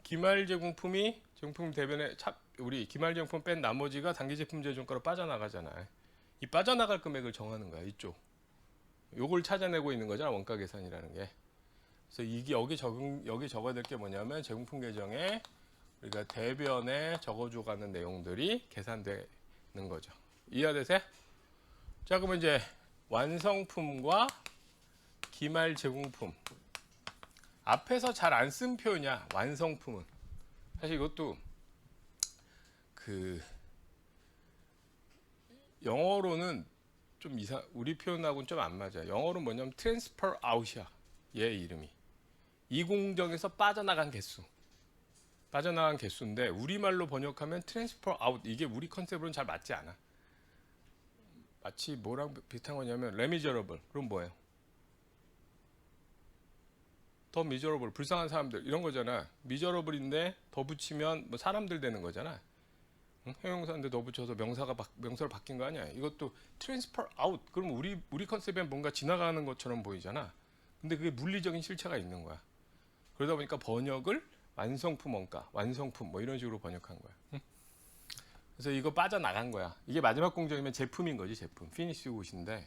기말 제공품이 정품 대변에 우리 기말 제공품 뺀 나머지가 단기 제품 제조가로 빠져나가잖아요. 이 빠져나갈 금액을 정하는 거야. 이쪽. 요걸 찾아내고 있는 거잖아. 원가 계산이라는 게. 그래서 이게 여기 적어야 될 게 뭐냐면 제공품 계정에 우리가 대변에 적어줘 가는 내용들이 계산되는 거죠. 이해되세요? 자, 그러면 이제 완성품과 기말 제공품. 앞에서 잘 안 쓴 표현이야. 완성품은. 사실 이것도 영어로는 좀 우리 표현하고는 좀 안 맞아요. 영어로는 뭐냐면 transfer out이야. 얘 이름이. 이 공정에서 빠져나간 개수인데 우리말로 번역하면 transfer out. 이게 우리 컨셉으로는 잘 맞지 않아. 마치 뭐랑 비슷한 거냐면 레미저러블. 그럼 뭐예요? 더 미저러블. 불쌍한 사람들. 이런 거잖아. 미저러블인데 더 붙이면 뭐 사람들 되는 거잖아. 형용사인데 더 붙여서 명사로 바뀐 거 아니야. 이것도 transfer out. 그럼 우리 컨셉엔 뭔가 지나가는 것처럼 보이잖아. 근데 그게 물리적인 실체가 있는 거야. 그러다 보니까 번역을 완성품 원가, 완성품 뭐 이런 식으로 번역한 거야. 그래서 이거 빠져나간 거야. 이게 마지막 공정이면 제품인 거지. 제품. 피니시 굿인데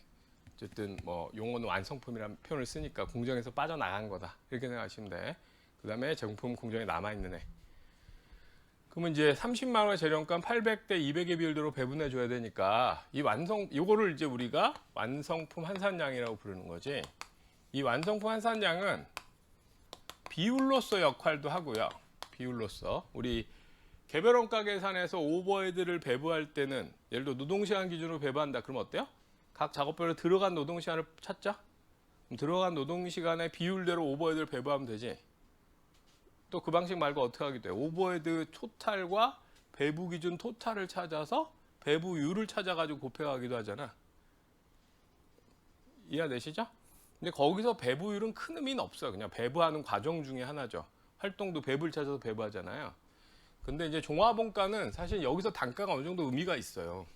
어쨌든 뭐 용어는 완성품이라는 표현을 쓰니까 공정에서 빠져나간 거다. 이렇게 생각하시면 돼. 그 다음에 제품 공정에 남아있는 애. 그러면 이제 30만 원의 재료값 800대 200의 비율대로 배분해 줘야 되니까 요거를 이제 우리가 완성품 환산량이라고 부르는 거지. 이 완성품 환산량은 비율로서 역할도 하고요. 비율로서 우리 개별 원가 계산에서 오버헤드를 배부할 때는 예를 들어 노동시간 기준으로 배부한다. 그럼 어때요? 각 작업별로 들어간 노동시간을 찾자. 그럼 들어간 노동시간의 비율대로 오버헤드를 배부하면 되지. 또 그 방식 말고 어떻게 하기도 해. 오버헤드 토탈과 배부 기준 토탈을 찾아서 배부율을 찾아가지고 곱해가기도 하잖아. 이해되시죠? 근데 거기서 배부율은 큰 의미는 없어요. 그냥 배부하는 과정 중에 하나죠. 활동도 배부를 찾아서 배부하잖아요. 근데 이제 종합원가는 사실 여기서 단가가 어느 정도 의미가 있어요.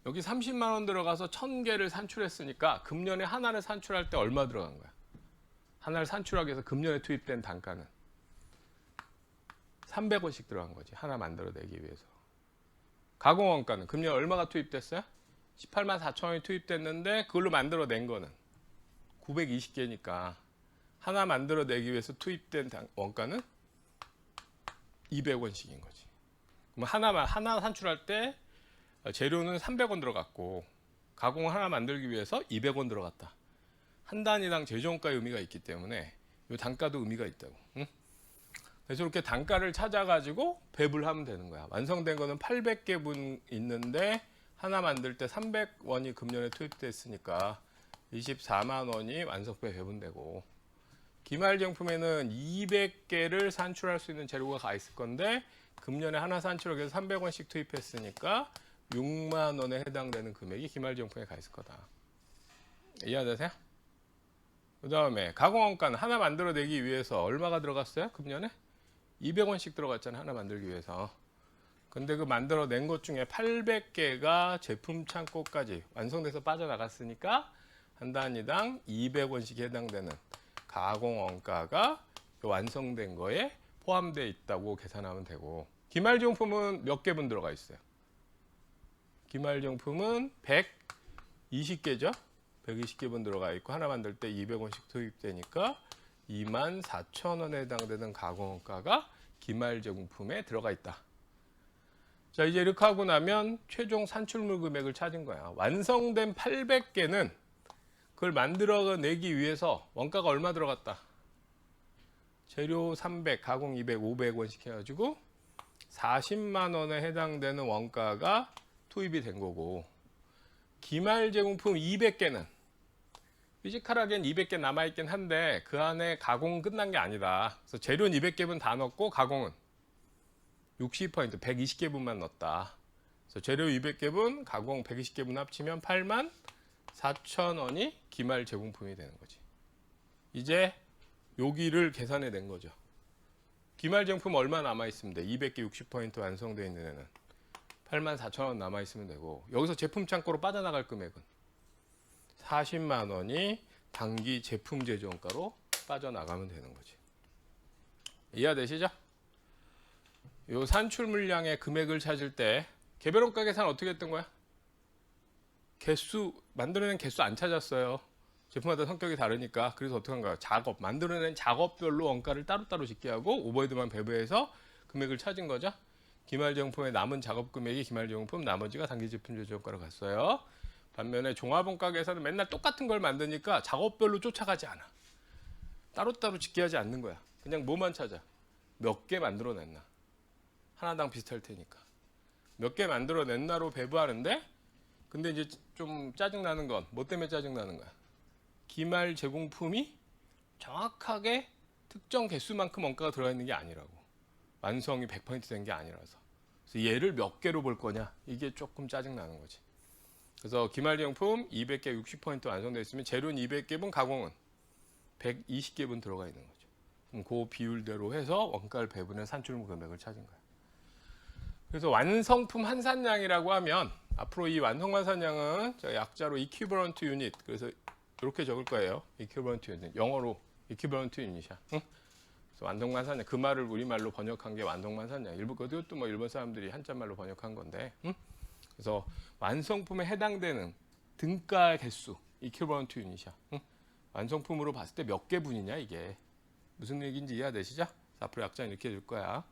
여기 30만 원 들어가서 1000개를 산출했으니까 금년에 하나를 산출할 때 얼마 들어간 거야? 하나를 산출하기 위해서 금년에 투입된 단가는 300원씩 들어간 거지. 하나 만들어내기 위해서. 가공 원가는 금년 얼마가 투입됐어요? 18만 4천 원이 투입됐는데 그걸로 만들어낸 거는 920개니까 하나 만들어내기 위해서 투입된 원가는 200원씩인 거지. 그럼 하나 산출할 때 재료는 300원 들어갔고 가공 하나 만들기 위해서 200원 들어갔다. 한 단위당 제조원가의 의미가 있기 때문에 이 단가도 의미가 있다고. 응? 그래서 이렇게 단가를 찾아가지고 배분하면 되는 거야. 완성된 거는 800개분 있는데 하나 만들 때 300원이 금년에 투입됐으니까 24만 원이 완성품에 배분되고, 기말 제품에는 200개를 산출할 수 있는 재료가 가 있을 건데 금년에 하나 산출하기 위해서 300원씩 투입했으니까 6만 원에 해당되는 금액이 기말 제품에 가 있을 거다. 이해되세요? 그 다음에 가공원가는 하나 만들어내기 위해서 얼마가 들어갔어요? 금년에? 200원씩 들어갔잖아요. 하나 만들기 위해서. 근데 그 만들어낸 것 중에 800개가 제품 창고까지 완성돼서 빠져나갔으니까 한 단위당 200원씩 해당되는 가공원가가 완성된 거에 포함되어 있다고 계산하면 되고, 기말정품은 몇 개분 들어가 있어요? 기말정품은 120개죠? 120개분 들어가 있고 하나 만들 때 200원씩 투입되니까 24,000원에 해당되는 가공원가가 기말제품에 들어가 있다. 자, 이제 이렇게 하고 나면 최종 산출물 금액을 찾은 거야. 완성된 800개는 그걸 만들어내기 위해서 원가가 얼마 들어갔다? 재료 300, 가공 200, 500원씩 해가지고 40만 원에 해당되는 원가가 투입이 된 거고, 기말제공품 200개는 피지컬하게는 200개 남아있긴 한데 그 안에 가공 끝난 게 아니다. 그래서 재료는 200개분 다 넣었고 가공은 60%, 120개분만 넣었다. 그래서 재료 200개분, 가공 120개분 합치면 8만 4천 원이 기말 제공품이 되는 거지. 이제 여기를 계산해 낸 거죠. 기말 제공품 얼마 남아있으면 돼? 200개 60% 완성되어 있는 애는 8만 4천 원 남아있으면 되고, 여기서 제품 창고로 빠져나갈 금액은 40만 원이 단기 제품 제조원가로 빠져나가면 되는 거지. 이해되시죠? 요 산출 물량의 금액을 찾을 때 개별원가 계산 어떻게 했던 거야? 개수, 만들어낸 개수 안 찾았어요. 제품마다 성격이 다르니까. 그래서 어떻게 한 거야? 작업, 만들어낸 작업별로 원가를 따로따로 짓게 하고 오버헤드만 배분해서 금액을 찾은 거죠. 기말제공품의 남은 작업 금액이 기말제공품, 나머지가 단기 제품 제조원가로 갔어요. 반면에 종합원가 계산은 맨날 똑같은 걸 만드니까 작업별로 쫓아가지 않아. 따로따로 짓게 하지 않는 거야. 그냥 뭐만 찾아? 몇 개 만들어냈나? 하나당 비슷할 테니까. 몇 개 만들어냈나로 배부하는데, 근데 이제 좀 짜증나는 건 뭐 때문에 짜증나는 거야? 기말 제공품이 정확하게 특정 개수만큼 원가가 들어가 있는 게 아니라고. 완성이 100% 된 게 아니라서. 그래서 얘를 몇 개로 볼 거냐? 이게 조금 짜증나는 거지. 그래서 기말제공품 200개 60% 완성되어 있으면 재료는 200개분, 가공은 120개분 들어가 있는 거죠. 그럼 그 비율대로 해서 원가를 배분해 산출물 금액을 찾은 거야. 그래서 완성품 한산량이라고 하면 앞으로 이 완성 환산량은 약자로 equivalent unit, 그래서 이렇게 적을 거예요. equivalent unit, 영어로 equivalent unit이야. 응? 그래서 완성 환산량, 그 말을 우리말로 번역한 게 완성 환산량. 그것도 뭐 일본 사람들이 한자말로 번역한 건데. 응? 그래서 완성품에 해당되는 등가 개수, equivalent unit이야. 응? 완성품으로 봤을 때 몇 개분이냐 이게. 무슨 얘기인지 이해되시죠? 앞으로 약자는 이렇게 줄 거야.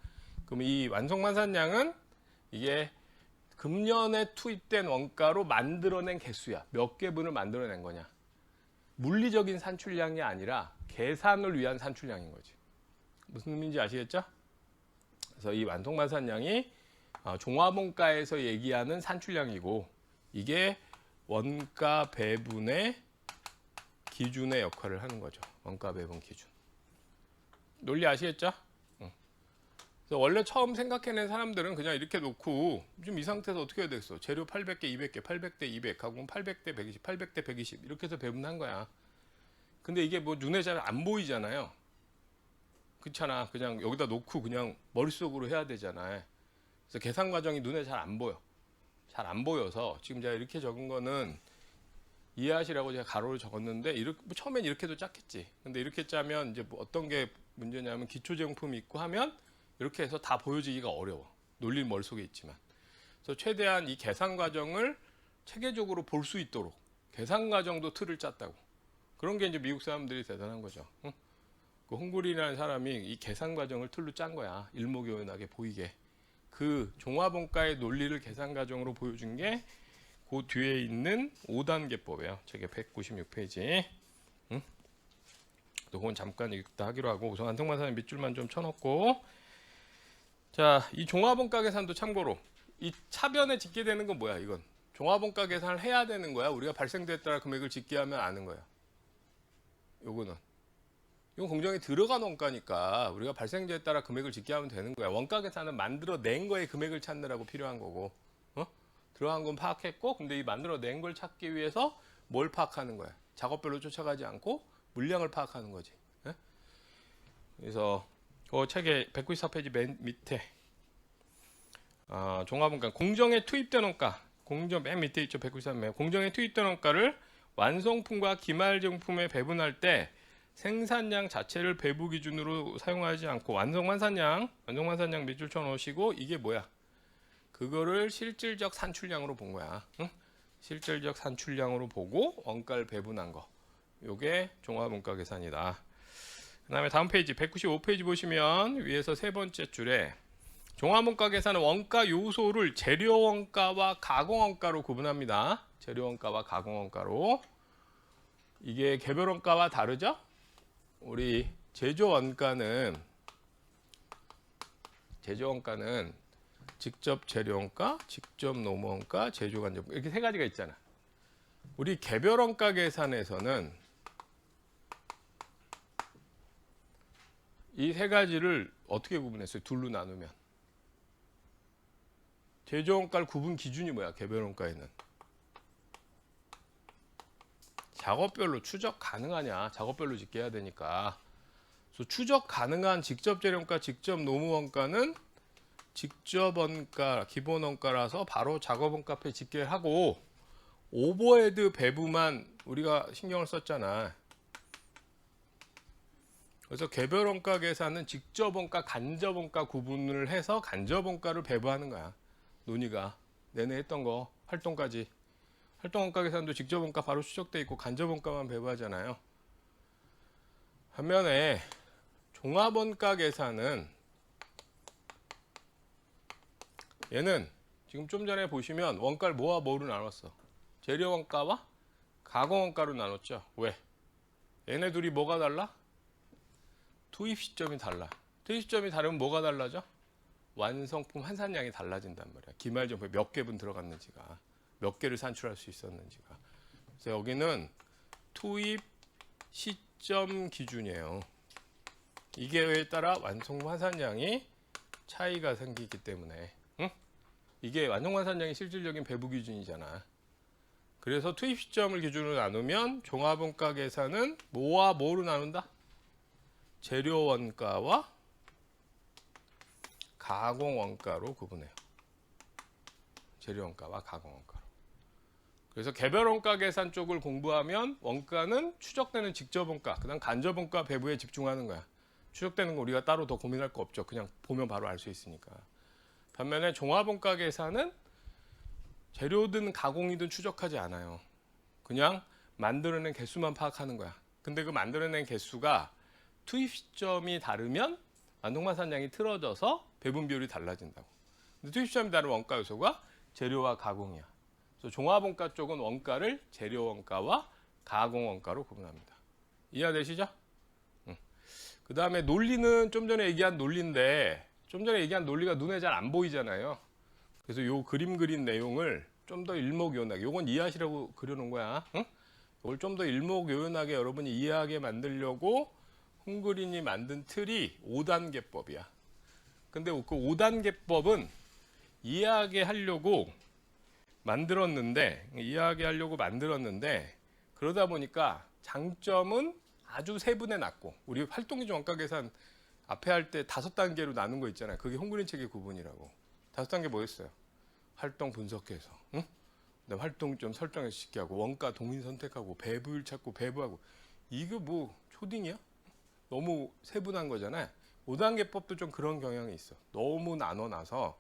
그럼 이 완성 환산량은 이게 금년에 투입된 원가로 만들어낸 개수야. 몇 개분을 만들어낸 거냐. 물리적인 산출량이 아니라 계산을 위한 산출량인 거지. 무슨 의미인지 아시겠죠? 그래서 이 완성 환산량이 종합원가에서 얘기하는 산출량이고, 이게 원가 배분의 기준의 역할을 하는 거죠. 원가 배분 기준. 논리 아시겠죠? 그래서 원래 처음 생각해낸 사람들은 그냥 이렇게 놓고 좀 이 상태에서 어떻게 해야 되겠어? 재료 800개, 200개, 800대 200, 가공 800대 120, 800대 120 이렇게 해서 배분한 거야. 근데 이게 뭐 눈에 잘 안 보이잖아요. 그렇잖아. 그냥 여기다 놓고 그냥 머릿속으로 해야 되잖아요. 그래서 계산 과정이 눈에 잘 안 보여. 잘 안 보여서 지금 제가 이렇게 적은 거는 이해하시라고 제가 가로를 적었는데, 이렇게, 뭐 처음엔 이렇게도 짰겠지. 근데 이렇게 짜면 이제 뭐 어떤 게 문제냐면 기초 제공품이 있고 하면 이렇게 해서 다 보여지기가 어려워. 논리는 머릿속에 있지만. 그래서 최대한 이 계산 과정을 체계적으로 볼 수 있도록 계산 과정도 틀을 짰다고. 그런 게 이제 미국 사람들이 대단한 거죠. 응? 그 홍그린이라는 사람이 이 계산 과정을 틀로 짠 거야. 일목요연하게 보이게. 그 종합원가의 논리를 계산 과정으로 보여준 게 그 뒤에 있는 5단계법이에요. 책의 196페이지. 응? 또 그건 잠깐 읽다 하기로 하고 우선 안성만사님 밑줄만 좀 쳐놓고, 자, 이 종합원가 계산도 참고로 이 차변에 짓게 되는 건 뭐야? 이건 종합원가 계산을 해야 되는 거야. 우리가 발생대에 따라 금액을 짓게 하면 아는 거야. 요거는 이건 공정에 들어간 원가니까 우리가 발생제에 따라 금액을 짓게 하면 되는 거야. 원가 계산은 만들어낸 거에 금액을 찾느라고 필요한 거고, 들어간 건 파악했고, 근데 이 만들어낸 걸 찾기 위해서 뭘 파악하는 거야? 작업별로 쫓아가지 않고 물량을 파악하는 거지. 예? 그래서 그 책의 194페이지 맨 밑에 종합원가 공정에 투입된 원가, 공정 맨 밑에 있죠. 193. 공정에 투입된 원가를 완성품과 기말정품에 배분할 때 생산량 자체를 배부 기준으로 사용하지 않고 완성만산량 밑줄 쳐 놓으시고, 이게 뭐야? 그거를 실질적 산출량으로 본 거야. 응? 실질적 산출량으로 보고 원가를 배분한 거. 요게 종합원가 계산이다. 그 다음에 다음 페이지 195페이지 보시면 위에서 세 번째 줄에 종합원가 계산은 원가 요소를 재료원가와 가공원가로 구분합니다. 재료원가와 가공원가로. 이게 개별원가와 다르죠? 우리 제조원가는 직접 재료원가, 직접 노무원가, 제조간접 이렇게 세 가지가 있잖아. 우리 개별원가 계산에서는 이 세 가지를 어떻게 구분했어요? 둘로 나누면. 제조원가를 구분 기준이 뭐야? 개별원가에는 작업별로 추적 가능하냐? 작업별로 짓게 해야 되니까. 그래서 추적 가능한 직접 재료원가, 직접 노무원가는 직접 원가, 기본 원가라서 바로 작업원가 앞에 짓게 하고, 오버헤드 배부만 우리가 신경을 썼잖아. 그래서 개별 원가 계산은 직접 원가, 간접 원가 구분을 해서 간접 원가를 배부하는 거야. 논의가 내내 했던 거 활동까지. 활동 원가 계산도 직접 원가 바로 추적돼 있고 간접 원가만 배부하잖아요. 반면에 종합 원가 계산은 얘는 지금 좀 전에 보시면 원가를 뭐와 뭐로 나눴어? 재료 원가와 가공 원가로 나눴죠. 왜? 얘네 둘이 뭐가 달라? 투입 시점이 달라. 투입 시점이 다르면 뭐가 달라져? 완성품 환산량이 달라진단 말이야. 기말정품에 몇 개분 들어갔는지가, 몇 개를 산출할 수 있었는지가. 그래서 여기는 투입 시점 기준이에요. 이게에 따라 완성품 환산량이 차이가 생기기 때문에, 응? 이게 완성 환산량이 실질적인 배부 기준이잖아. 그래서 투입 시점을 기준으로 나누면 종합원가 계산은 뭐와 뭐로 나눈다? 재료 원가와 가공 원가로 구분해요. 재료 원가와 가공 원가로. 그래서 개별 원가 계산 쪽을 공부하면 원가는 추적되는 직접 원가, 그다음 간접 원가 배부에 집중하는 거야. 추적되는 거 우리가 따로 더 고민할 거 없죠. 그냥 보면 바로 알 수 있으니까. 반면에 종합 원가 계산은 재료든 가공이든 추적하지 않아요. 그냥 만들어낸 개수만 파악하는 거야. 근데 그 만들어낸 개수가 투입 시점이 다르면 완성만산량이 틀어져서 배분 비율이 달라진다고. 근데 투입 시점이 다른 원가 요소가 재료와 가공이야. 그래서 종합원가 쪽은 원가를 재료 원가와 가공 원가로 구분합니다. 이해되시죠? 그 다음에 논리는 좀 전에 얘기한 논리인데, 좀 전에 얘기한 논리가 눈에 잘 안 보이잖아요. 그래서 요 그림 그린 내용을 좀 더 일목요연하게, 요건 이해하시라고 그려놓은 거야. 응? 이걸 좀 더 일목요연하게 여러분이 이해하게 만들려고 홍그린이 만든 틀이 5단계법이야. 근데 그 5단계법은 이해하게 하려고 만들었는데, 그러다 보니까 장점은 아주 세분에 낮고, 우리 활동기준 원가 계산 앞에 할 때 5단계로 나눈 거 있잖아요. 그게 홍그린 책의 구분이라고. 5단계 뭐였어요? 활동 분석해서, 응? 그다음 활동 좀 설정해서 쉽게 하고, 원가 동인 선택하고, 배부율 찾고, 배부하고. 이거 뭐 초딩이야? 너무 세분한 거잖아요. 5단계법도 좀 그런 경향이 있어. 너무 나눠놔서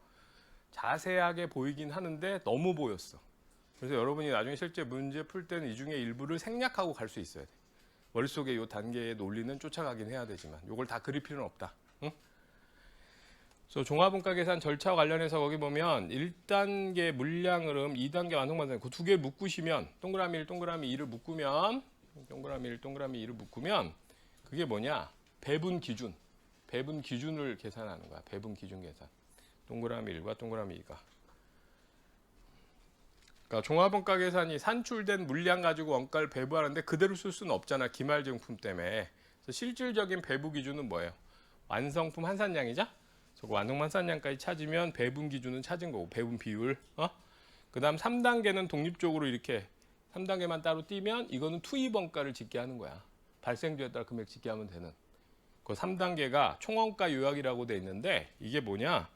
자세하게 보이긴 하는데 너무 보였어. 그래서 여러분이 나중에 실제 문제 풀 때는 이 중에 일부를 생략하고 갈 수 있어야 돼. 머릿속에 이 단계의 논리는 쫓아가긴 해야 되지만 이걸 다 그릴 필요는 없다. 응? 그래서 종합원가 계산 절차와 관련해서 거기 보면 1단계 물량 흐름, 2단계 완성반상 그 두 개 묶으시면 동그라미 1, 동그라미 2를 묶으면 동그라미 1, 동그라미 2를 묶으면 그게 뭐냐? 배분 기준. 배분 기준을 계산하는 거야. 배분 기준 계산. 동그라미 1과 동그라미 2가. 그러니까 종합원가 계산이 산출된 물량 가지고 원가를 배부하는데 그대로 쓸 수는 없잖아. 기말증품 때문에. 그래서 실질적인 배부 기준은 뭐예요? 완성품 환산량이죠? 저거 완성 환산량까지 찾으면 배분 기준은 찾은 거고 배분 비율. 그다음 3단계는 독립적으로 이렇게 3단계만 따로 띄면 이거는 투입 원가를 짓게 하는 거야. 발생주에 따라 금액 짓게 하면 되는. 그 3단계가 총원가 요약이라고 돼 있는데 이게 뭐냐?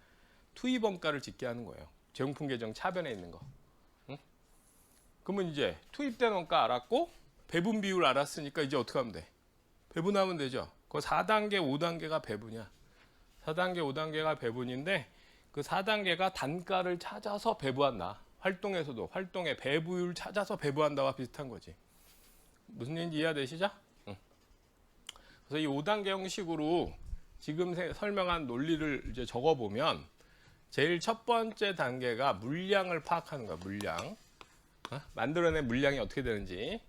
투입 원가를 짓게 하는 거예요. 재용품 계정 차변에 있는 거. 응? 그러면 이제 투입된 원가 알았고 배분 비율 알았으니까 이제 어떻게 하면 돼? 배분하면 되죠. 그 4단계, 5단계가 배분이야. 4단계, 5단계가 배분인데 그 4단계가 단가를 찾아서 배부한다. 활동에서도 활동의 배부율 찾아서 배부한다와 비슷한 거지. 무슨 얘기인지 이해되시죠? 응. 그래서 이 5단계 형식으로 지금 설명한 논리를 이제 적어보면 제일 첫 번째 단계가 물량을 파악하는 거야. 물량. 만들어낸 물량이 어떻게 되는지.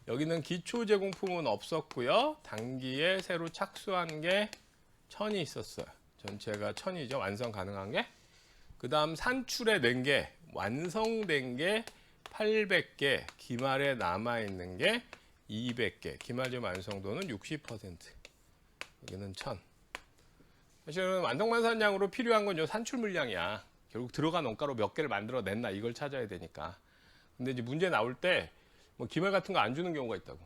여기는 기초 제공품은 없었고요. 단기에 새로 착수한 게 1000이 있었어요. 전체가 1000이죠. 완성 가능한 게. 그 다음 산출해 낸 게 완성된 게 800개, 기말에 남아있는 게 200개. 기말점 완성도는 60%. 여기는 1000. 사실은 완성반산량으로 필요한 건 요 산출 물량이야. 결국 들어간 원가로 몇 개를 만들어냈나 이걸 찾아야 되니까. 근데 이제 문제 나올 때 뭐 기말 같은 거 안 주는 경우가 있다고.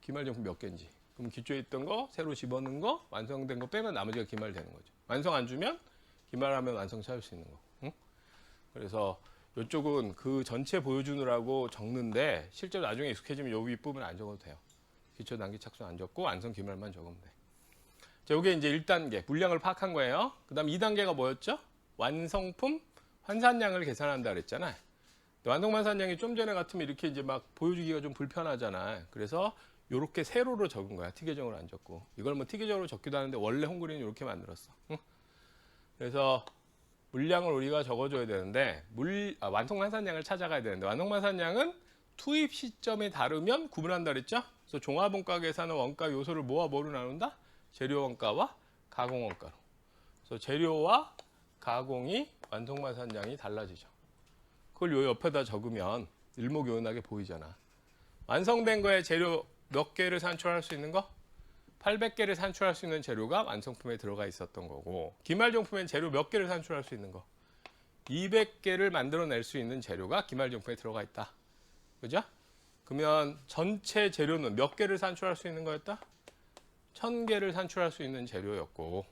기말 정품 몇 개인지. 그럼 기초에 있던 거, 새로 집어넣은 거, 완성된 거 빼면 나머지가 기말되는 거죠. 완성 안 주면 기말하면 완성 찾을 수 있는 거. 응? 그래서 이쪽은 그 전체 보여주느라고 적는데 실제로 나중에 익숙해지면 요 윗부분 안 적어도 돼요. 기초 단기 착수 안 적고 완성 기말만 적으면 돼. 자, 요게 이제 1단계 물량을 파악한 거예요. 그다음 2단계가 뭐였죠? 완성품 환산량을 계산한다 그랬잖아요. 완성 환산량이 좀 전에 같으면 이렇게 이제 막 보여주기가 좀 불편하잖아. 그래서 요렇게 세로로 적은 거야. T계정으로 안 적고. 이걸 뭐 T계정으로 적기도 하는데 원래 홈그린은 이렇게 만들었어. 응? 그래서 물량을 우리가 적어줘야 되는데 완성 환산량을 찾아가야 되는데 완성 환산량은 투입 시점에 다르면 구분한다 그랬죠? 그래서 종합원가 계산은 원가 요소를 뭐와 뭐로 나눈다? 재료 원가와 가공 원가로. 그래서 재료와 가공이 완성 환산량이 달라지죠. 그걸 요 옆에다 적으면 일목요연하게 보이잖아. 완성된 거에 재료 몇 개를 산출할 수 있는 거? 800개를 산출할 수 있는 재료가 완성품에 들어가 있었던 거고 기말정품엔 재료 몇 개를 산출할 수 있는 거? 200개를 만들어낼 수 있는 재료가 기말정품에 들어가 있다. 그죠? 그러면 전체 재료는 몇 개를 산출할 수 있는 거였다? 1000개를 산출할 수 있는 재료였고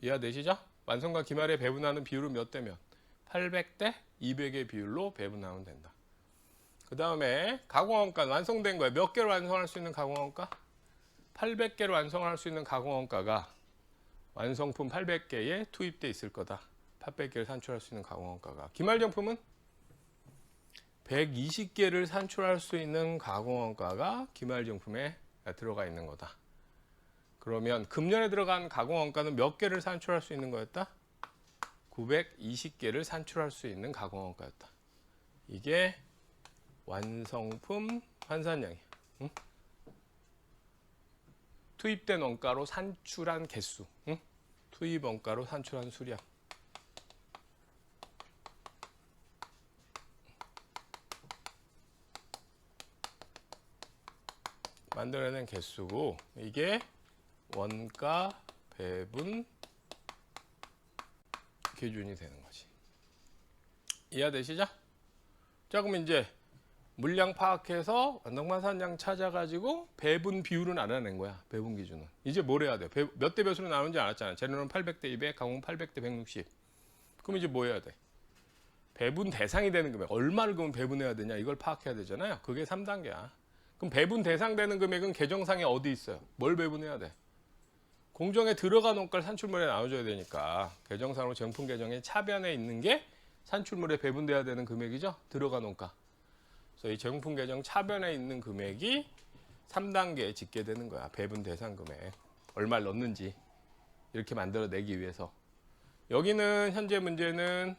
이해되시죠? 완성과 기말에 배분하는 비율은 몇 대면? 800대 200의 비율로 배분하면 된다. 그 다음에 가공원가 완성된 거에 몇 개를 완성할 수 있는 가공원가? 800개를 완성할 수 있는 가공원가가 완성품 800개에 투입돼 있을 거다. 800개를 산출할 수 있는 가공원가가. 기말정품은 120개를 산출할 수 있는 가공원가가 기말정품에 들어가 있는 거다. 그러면 금년에 들어간 가공원가는 몇 개를 산출할 수 있는 거였다? 920개를 산출할 수 있는 가공원가였다. 이게 완성품 환산량이야. 응? 투입된 원가로 산출한 개수. 응? 투입 원가로 산출한 수량. 만들어낸 개수고 이게 원가 배분 기준이 되는 거지. 이해되시죠? 자, 그럼 이제 물량 파악해서 완성반산량 찾아가지고 배분 비율은 알아낸 거야. 배분 기준은. 이제 뭘 해야 돼? 몇 대 몇으로 나누는지 알았잖아. 재료는 800대 200, 가공 800대 160. 그럼 이제 뭐 해야 돼? 배분 대상이 되는 금액. 얼마를 그럼 배분해야 되냐? 이걸 파악해야 되잖아요. 그게 3단계야. 그럼 배분 대상 되는 금액은 계정상에 어디 있어요? 뭘 배분해야 돼? 공정에 들어간 원가를 산출물에 나눠줘야 되니까 계정상으로 정품 계정의 차변에 있는 게 산출물에 배분돼야 되는 금액이죠. 들어간 원가. 그래서 이 재용품 계정 차변에 있는 금액이 3단계에 짓게 되는 거야. 배분 대상 금액. 얼마를 넣는지 이렇게 만들어내기 위해서. 여기는 현재 문제는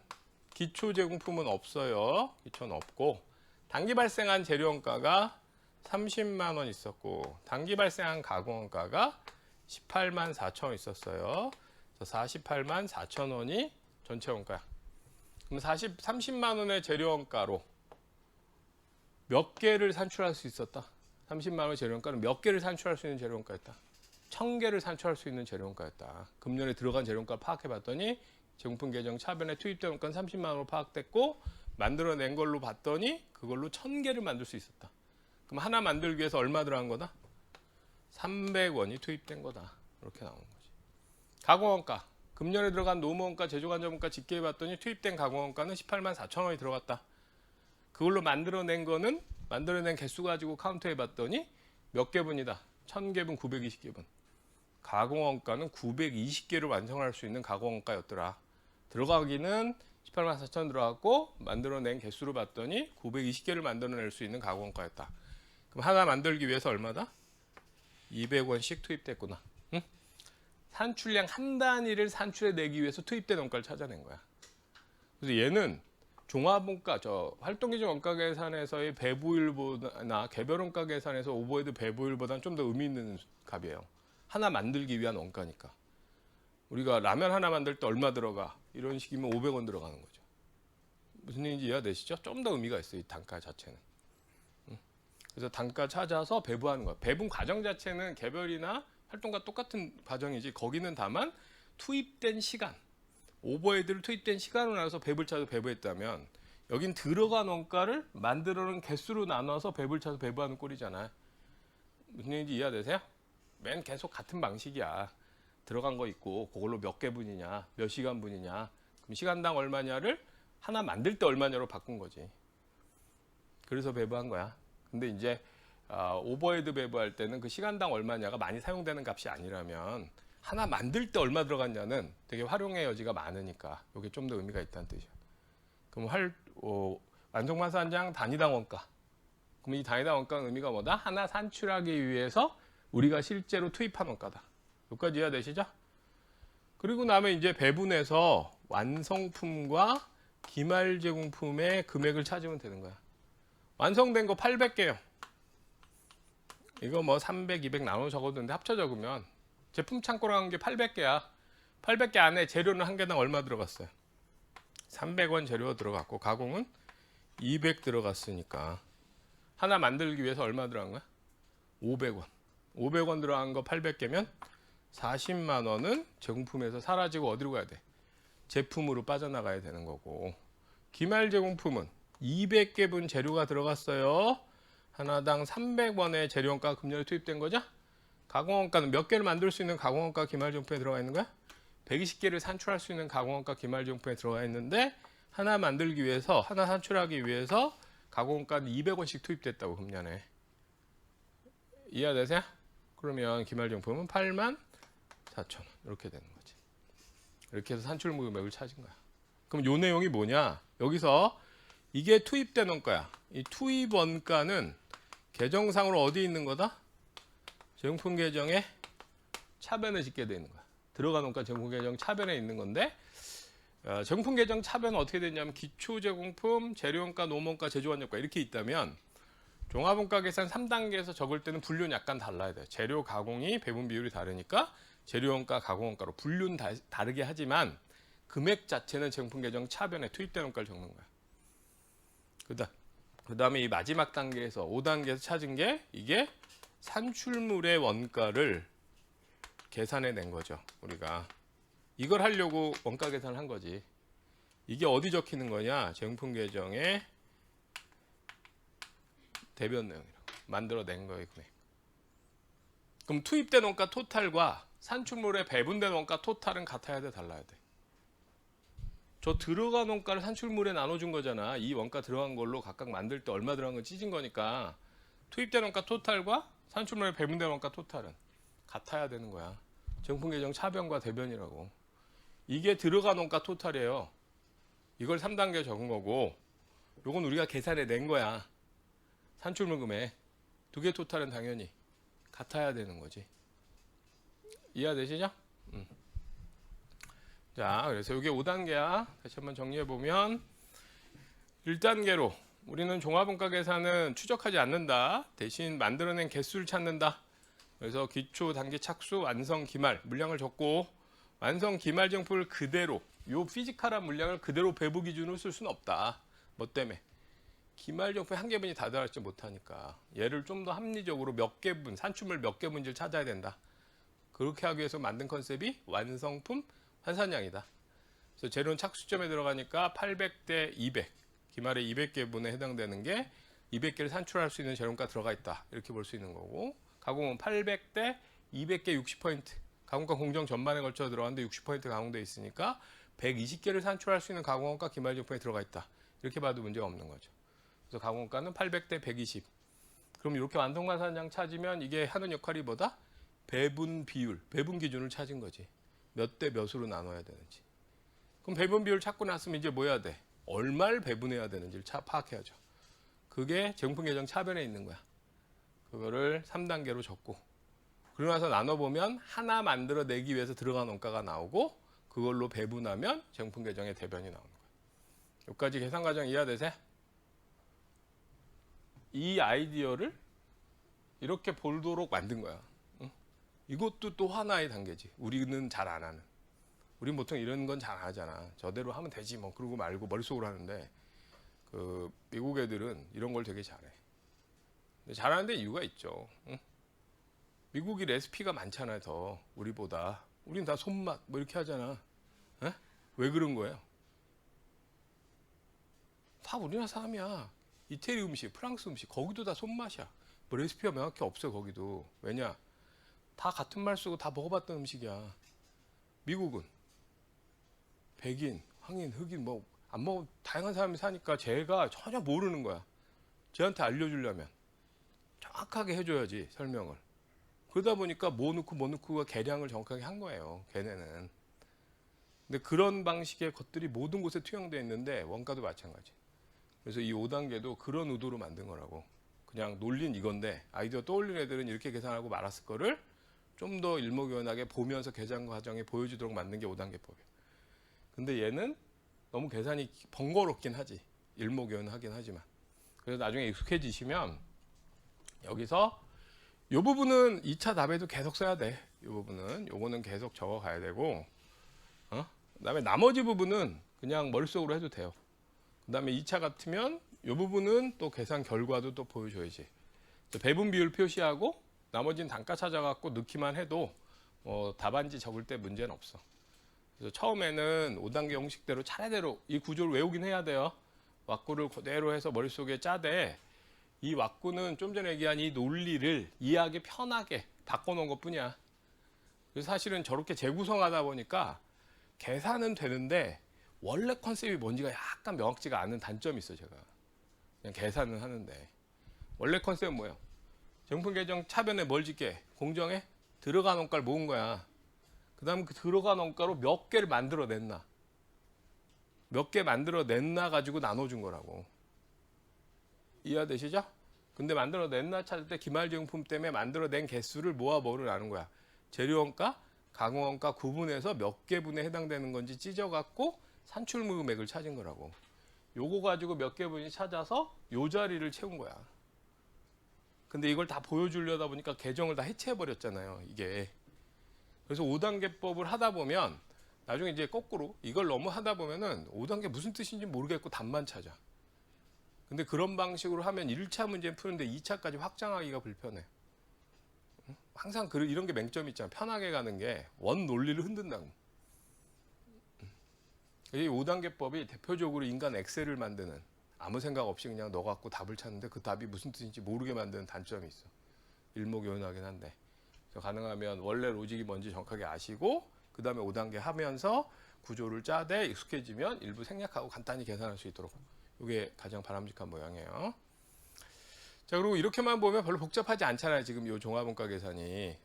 기초 제공품은 없어요. 기초는 없고 단기 발생한 재료 원가가 30만 원 있었고 단기 발생한 가공 원가가 18만 4천 원 있었어요. 그래서 48만 4천 원이 전체 원가야. 그럼 30만 원의 재료 원가로 몇 개를 산출할 수 있었다? 30만 원의 재료 원가는 몇 개를 산출할 수 있는 재료 원가였다? 1000개를 산출할 수 있는 재료 원가였다. 금년에 들어간 재료 원가를 파악해 봤더니 제공품 계정 차변에 투입된 원가는 30만 원으로 파악됐고 만들어낸 걸로 봤더니 그걸로 1000개를 만들 수 있었다. 그럼 하나 만들기 위해서 얼마 들어간 거다? 300원이 투입된 거다. 이렇게 나오는 거지. 가공원가. 금년에 들어간 노무원가, 제조간접원가 집계해 봤더니 투입된 가공원가는 18만 4천 원이 들어갔다. 그걸로 만들어낸 거는 만들어낸 개수 가지고 카운트해 봤더니 몇 개분이다? 1000개분, 920개분. 가공원가는 920개를 완성할 수 있는 가공원가였더라. 들어가기는 18만 4천 들어갔고 만들어낸 개수로 봤더니 920개를 만들어낼 수 있는 가공원가였다. 그럼 하나 만들기 위해서 얼마다? 200원씩 투입됐구나. 응? 산출량 한 단위를 산출해내기 위해서 투입된 원가를 찾아낸 거야. 그래서 얘는 종합원가, 저 활동기준 원가 계산에서의 배부율보다나 개별원가 계산에서 오버헤드 배부율보다는 좀 더 의미 있는 값이에요. 하나 만들기 위한 원가니까. 우리가 라면 하나 만들 때 얼마 들어가? 이런 식이면 500원 들어가는 거죠. 무슨 얘기인지 이해되시죠? 좀 더 의미가 있어요. 이 단가 자체는. 그래서 단가 찾아서 배부하는 거야. 배분 과정 자체는 개별이나 활동과 똑같은 과정이지 거기는 다만 투입된 시간, 오버헤드를 투입된 시간으로 나눠서 배부를 찾아서 배부했다면 여긴 들어간 원가를 만들어놓은 개수로 나눠서 배부를 찾아서 배부하는 꼴이잖아요. 무슨 얘기인지 이해되세요? 맨 계속 같은 방식이야. 들어간 거 있고 그걸로 몇 개분이냐, 몇 시간분이냐, 그럼 시간당 얼마냐를 하나 만들 때 얼마냐로 바꾼 거지. 그래서 배부한 거야. 근데 이제 오버헤드 배부할 때는 그 시간당 얼마냐가 많이 사용되는 값이 아니라면 하나 만들 때 얼마 들어갔냐는 되게 활용의 여지가 많으니까 이게 좀 더 의미가 있다는 뜻이야. 그럼 완성마사한장 단위당 원가. 그럼 이 단위당 원가는 의미가 뭐다? 하나 산출하기 위해서 우리가 실제로 투입한 원가다. 여기까지 이해되시죠? 그리고 나면 이제 배분해서 완성품과 기말 제공품의 금액을 찾으면 되는 거야. 완성된 거 800개요. 이거 뭐 300, 200 나눠 적었는데 합쳐 적으면 제품 창고로 한 게 800개야. 800개 안에 재료는 한 개당 얼마 들어갔어요? 300원 재료가 들어갔고 가공은 200 들어갔으니까 하나 만들기 위해서 얼마 들어간 거야? 500원. 500원 들어간 거 800개면 40만 원은 제공품에서 사라지고 어디로 가야 돼? 제품으로 빠져나가야 되는 거고 기말 제공품은 200개분 재료가 들어갔어요. 하나당 300원의 재료원가 금년에 투입된 거죠? 가공원가는 몇 개를 만들 수 있는 가공원가 기말제품에 들어가 있는 거야? 120개를 산출할 수 있는 가공원가 기말제품에 들어가 있는데 하나 만들기 위해서, 하나 산출하기 위해서 가공원가는 200원씩 투입됐다고 금년에. 이해되세요? 그러면 기말제품은 8만 4천 원 이렇게 되는 거지. 이렇게 해서 산출 금액을 찾은 거야. 그럼 요 내용이 뭐냐? 여기서 이게 투입된 원가야. 이 투입 원가는 계정상으로 어디 있는 거다? 제공품 계정에 차변에 짓게 되는 거야. 들어간 원가 제공품 계정 차변에 있는 건데 제공품 계정 차변은 어떻게 되냐면 기초 제공품, 재료원가, 노무원가, 제조환급가 이렇게 있다면 종합원가 계산 3단계에서 적을 때는 분류는 약간 달라야 돼요. 재료 가공이 배분 비율이 다르니까 재료원가, 가공원가로 분류는 다르게 하지만 금액 자체는 제공품 계정 차변에 투입된 원가를 적는 거야. 그 다음에 이 마지막 단계에서 5단계에서 찾은 게 이게 산출물의 원가를 계산해 낸 거죠. 우리가 이걸 하려고 원가 계산을 한 거지. 이게 어디 적히는 거냐? 제공품 계정의 대변 내용이라고 만들어낸 거예요. 금액. 그럼 투입된 원가 토탈과 산출물에 배분된 원가 토탈은 같아야 돼, 달라야 돼? 저 들어간 원가를 산출물에 나눠준 거잖아. 이 원가 들어간 걸로 각각 만들 때 얼마 들어간 건 찢은 거니까 투입된 원가 토탈과 산출물에 배분된 원가 토탈은 같아야 되는 거야. 제공품 계정 차변과 대변이라고. 이게 들어간 원가 토탈이에요. 이걸 3단계 적은 거고, 요건 우리가 계산해 낸 거야. 산출물 금액. 두 개 토탈은 당연히 같아야 되는 거지. 이해되시죠? 자, 그래서 이게 5단계야. 다시 한번 정리해 보면 1단계로 우리는 종합원가 계산은 추적하지 않는다. 대신 만들어낸 개수를 찾는다. 그래서 기초, 단계, 착수, 완성, 기말 물량을 적고, 완성, 기말 정품을 그대로, 요 피지컬한 물량을 그대로 배부 기준으로 쓸 수는 없다. 뭐 때문에? 기말 정품이 한 개분이 다 들어갈지 못하니까 얘를 좀 더 합리적으로 몇 개분, 산출물 몇 개분지를 찾아야 된다. 그렇게 하기 위해서 만든 컨셉이 완성품 환산량이다. 그래서 재료는 착수점에 들어가니까 800대 200, 기말에 200개분에 해당되는 게 200개를 산출할 수 있는 재료가 들어가 있다. 이렇게 볼 수 있는 거고, 가공은 800대 200개 60%, 가공가 공정 전반에 걸쳐 들어가는데 60% 가공되어 있으니까 120개를 산출할 수 있는 가공원가 기말 제품에 들어가 있다. 이렇게 봐도 문제가 없는 거죠. 그래서 가공원가는 800대 120. 그럼 이렇게 완성 환산량 찾으면 이게 하는 역할이 뭐다? 배분 비율, 배분 기준을 찾은 거지. 몇 대 몇으로 나눠야 되는지. 그럼 배분 비율 찾고 났으면 이제 뭐 해야 돼? 얼마를 배분해야 되는지를 파악해야죠. 그게 제공품 계정 차변에 있는 거야. 그거를 3단계로 적고, 그러고 나서 나눠보면 하나 만들어내기 위해서 들어간 원가가 나오고, 그걸로 배분하면 제공품 계정의 대변이 나오는 거야. 여기까지 계산 과정 이해되세요? 이 아이디어를 이렇게 보도록 만든 거야. 응? 이것도 또 하나의 단계지. 우리는 잘 안 하는. 우린 보통 이런 건 잘 안 하잖아. 저대로 하면 되지 뭐, 그러고 말고 머릿속으로 하는데, 그 미국 애들은 이런 걸 되게 잘해. 근데 잘하는 데 이유가 있죠. 응? 미국이 레시피가 많잖아요. 더 우리보다. 우린 다 손맛 뭐 이렇게 하잖아. 에? 왜 그런 거예요? 다 우리나라 사람이야. 이태리 음식, 프랑스 음식, 거기도 다 손맛이야. 뭐 레시피가 명확히 없어. 거기도. 왜냐? 다 같은 말 쓰고 다 먹어봤던 음식이야. 미국은 백인, 황인, 흑인 뭐 안 먹어, 다양한 사람이 사니까 쟤가 전혀 모르는 거야. 쟤한테 알려주려면 정확하게 해줘야지, 설명을. 그러다 보니까 뭐 넣고 뭐 넣고가 계량을 정확하게 한 거예요. 걔네는. 근데 그런 방식의 것들이 모든 곳에 투영되어 있는데 원가도 마찬가지. 그래서 이 5단계도 그런 의도로 만든 거라고. 그냥 논리는 이건데 아이디어 떠올린 애들은 이렇게 계산하고 말았을 거를 좀 더 일목요연하게 보면서 계산 과정에 보여주도록 만든 게 5단계법이에요. 근데 얘는 너무 계산이 번거롭긴 하지. 일목요연하긴 하지만. 그래서 나중에 익숙해지시면 여기서 이 부분은 2차 답에도 계속 써야 돼. 이 부분은. 요거는 계속 적어 가야 되고, 그다음에 나머지 부분은 그냥 머릿속으로 해도 돼요. 그다음에 2차 같으면 이 부분은 또 계산 결과도 또 보여줘야지. 배분 비율 표시하고 나머지는 단가 찾아갖고 넣기만 해도 답안지 적을 때 문제는 없어. 그래서 처음에는 5단계 형식대로 차례대로 이 구조를 외우긴 해야 돼요. 왁구를 그대로 해서 머릿속에 짜되, 이 왁구는 좀 전에 얘기한 이 논리를 이해하기 편하게 바꿔놓은 것 뿐이야. 그래서 사실은 저렇게 재구성하다 보니까 계산은 되는데 원래 컨셉이 뭔지가 약간 명확지가 않은 단점이 있어. 제가 그냥 계산은 하는데 원래 컨셉은 뭐예요? 정품 계정 차변에 뭘 짓게? 공정에 들어간 원가를 모은 거야. 그 다음 그 들어간 원가로 몇 개를 만들어냈나, 몇 개 만들어냈나 가지고 나눠준 거라고. 이해되시죠? 근데 만들어냈나 찾을 때 기말정품 때문에 만들어낸 개수를 모아 뭐를 아는 거야. 재료원가, 가공원가 구분해서 몇 개분에 해당되는 건지 찢어갖고 산출물 금액을 찾은 거라고. 요거 가지고 몇 개분이 찾아서 요 자리를 채운 거야. 근데 이걸 다 보여주려다 보니까 계정을 다 해체해버렸잖아요. 이게. 그래서 5단계법을 하다 보면 나중에 이제 거꾸로 이걸 너무 하다 보면은 5단계 무슨 뜻인지 모르겠고 답만 찾아. 근데 그런 방식으로 하면 1차 문제 푸는데 2차까지 확장하기가 불편해. 항상 이런 게 맹점이 있잖아. 편하게 가는 게 원 논리를 흔든다고. 이 5단계법이 대표적으로 인간 엑셀을 만드는, 아무 생각 없이 그냥 넣어갖고 답을 찾는데 그 답이 무슨 뜻인지 모르게 만드는 단점이 있어. 일목요연하긴 한데. 가능하면 원래 로직이 뭔지 정확하게 아시고 그 다음에 5단계 하면서 구조를 짜되 익숙해지면 일부 생략하고 간단히 계산할 수 있도록, 이게 가장 바람직한 모양이에요. 자, 그리고 이렇게만 보면 별로 복잡하지 않잖아요. 지금 이 종합원가 계산이.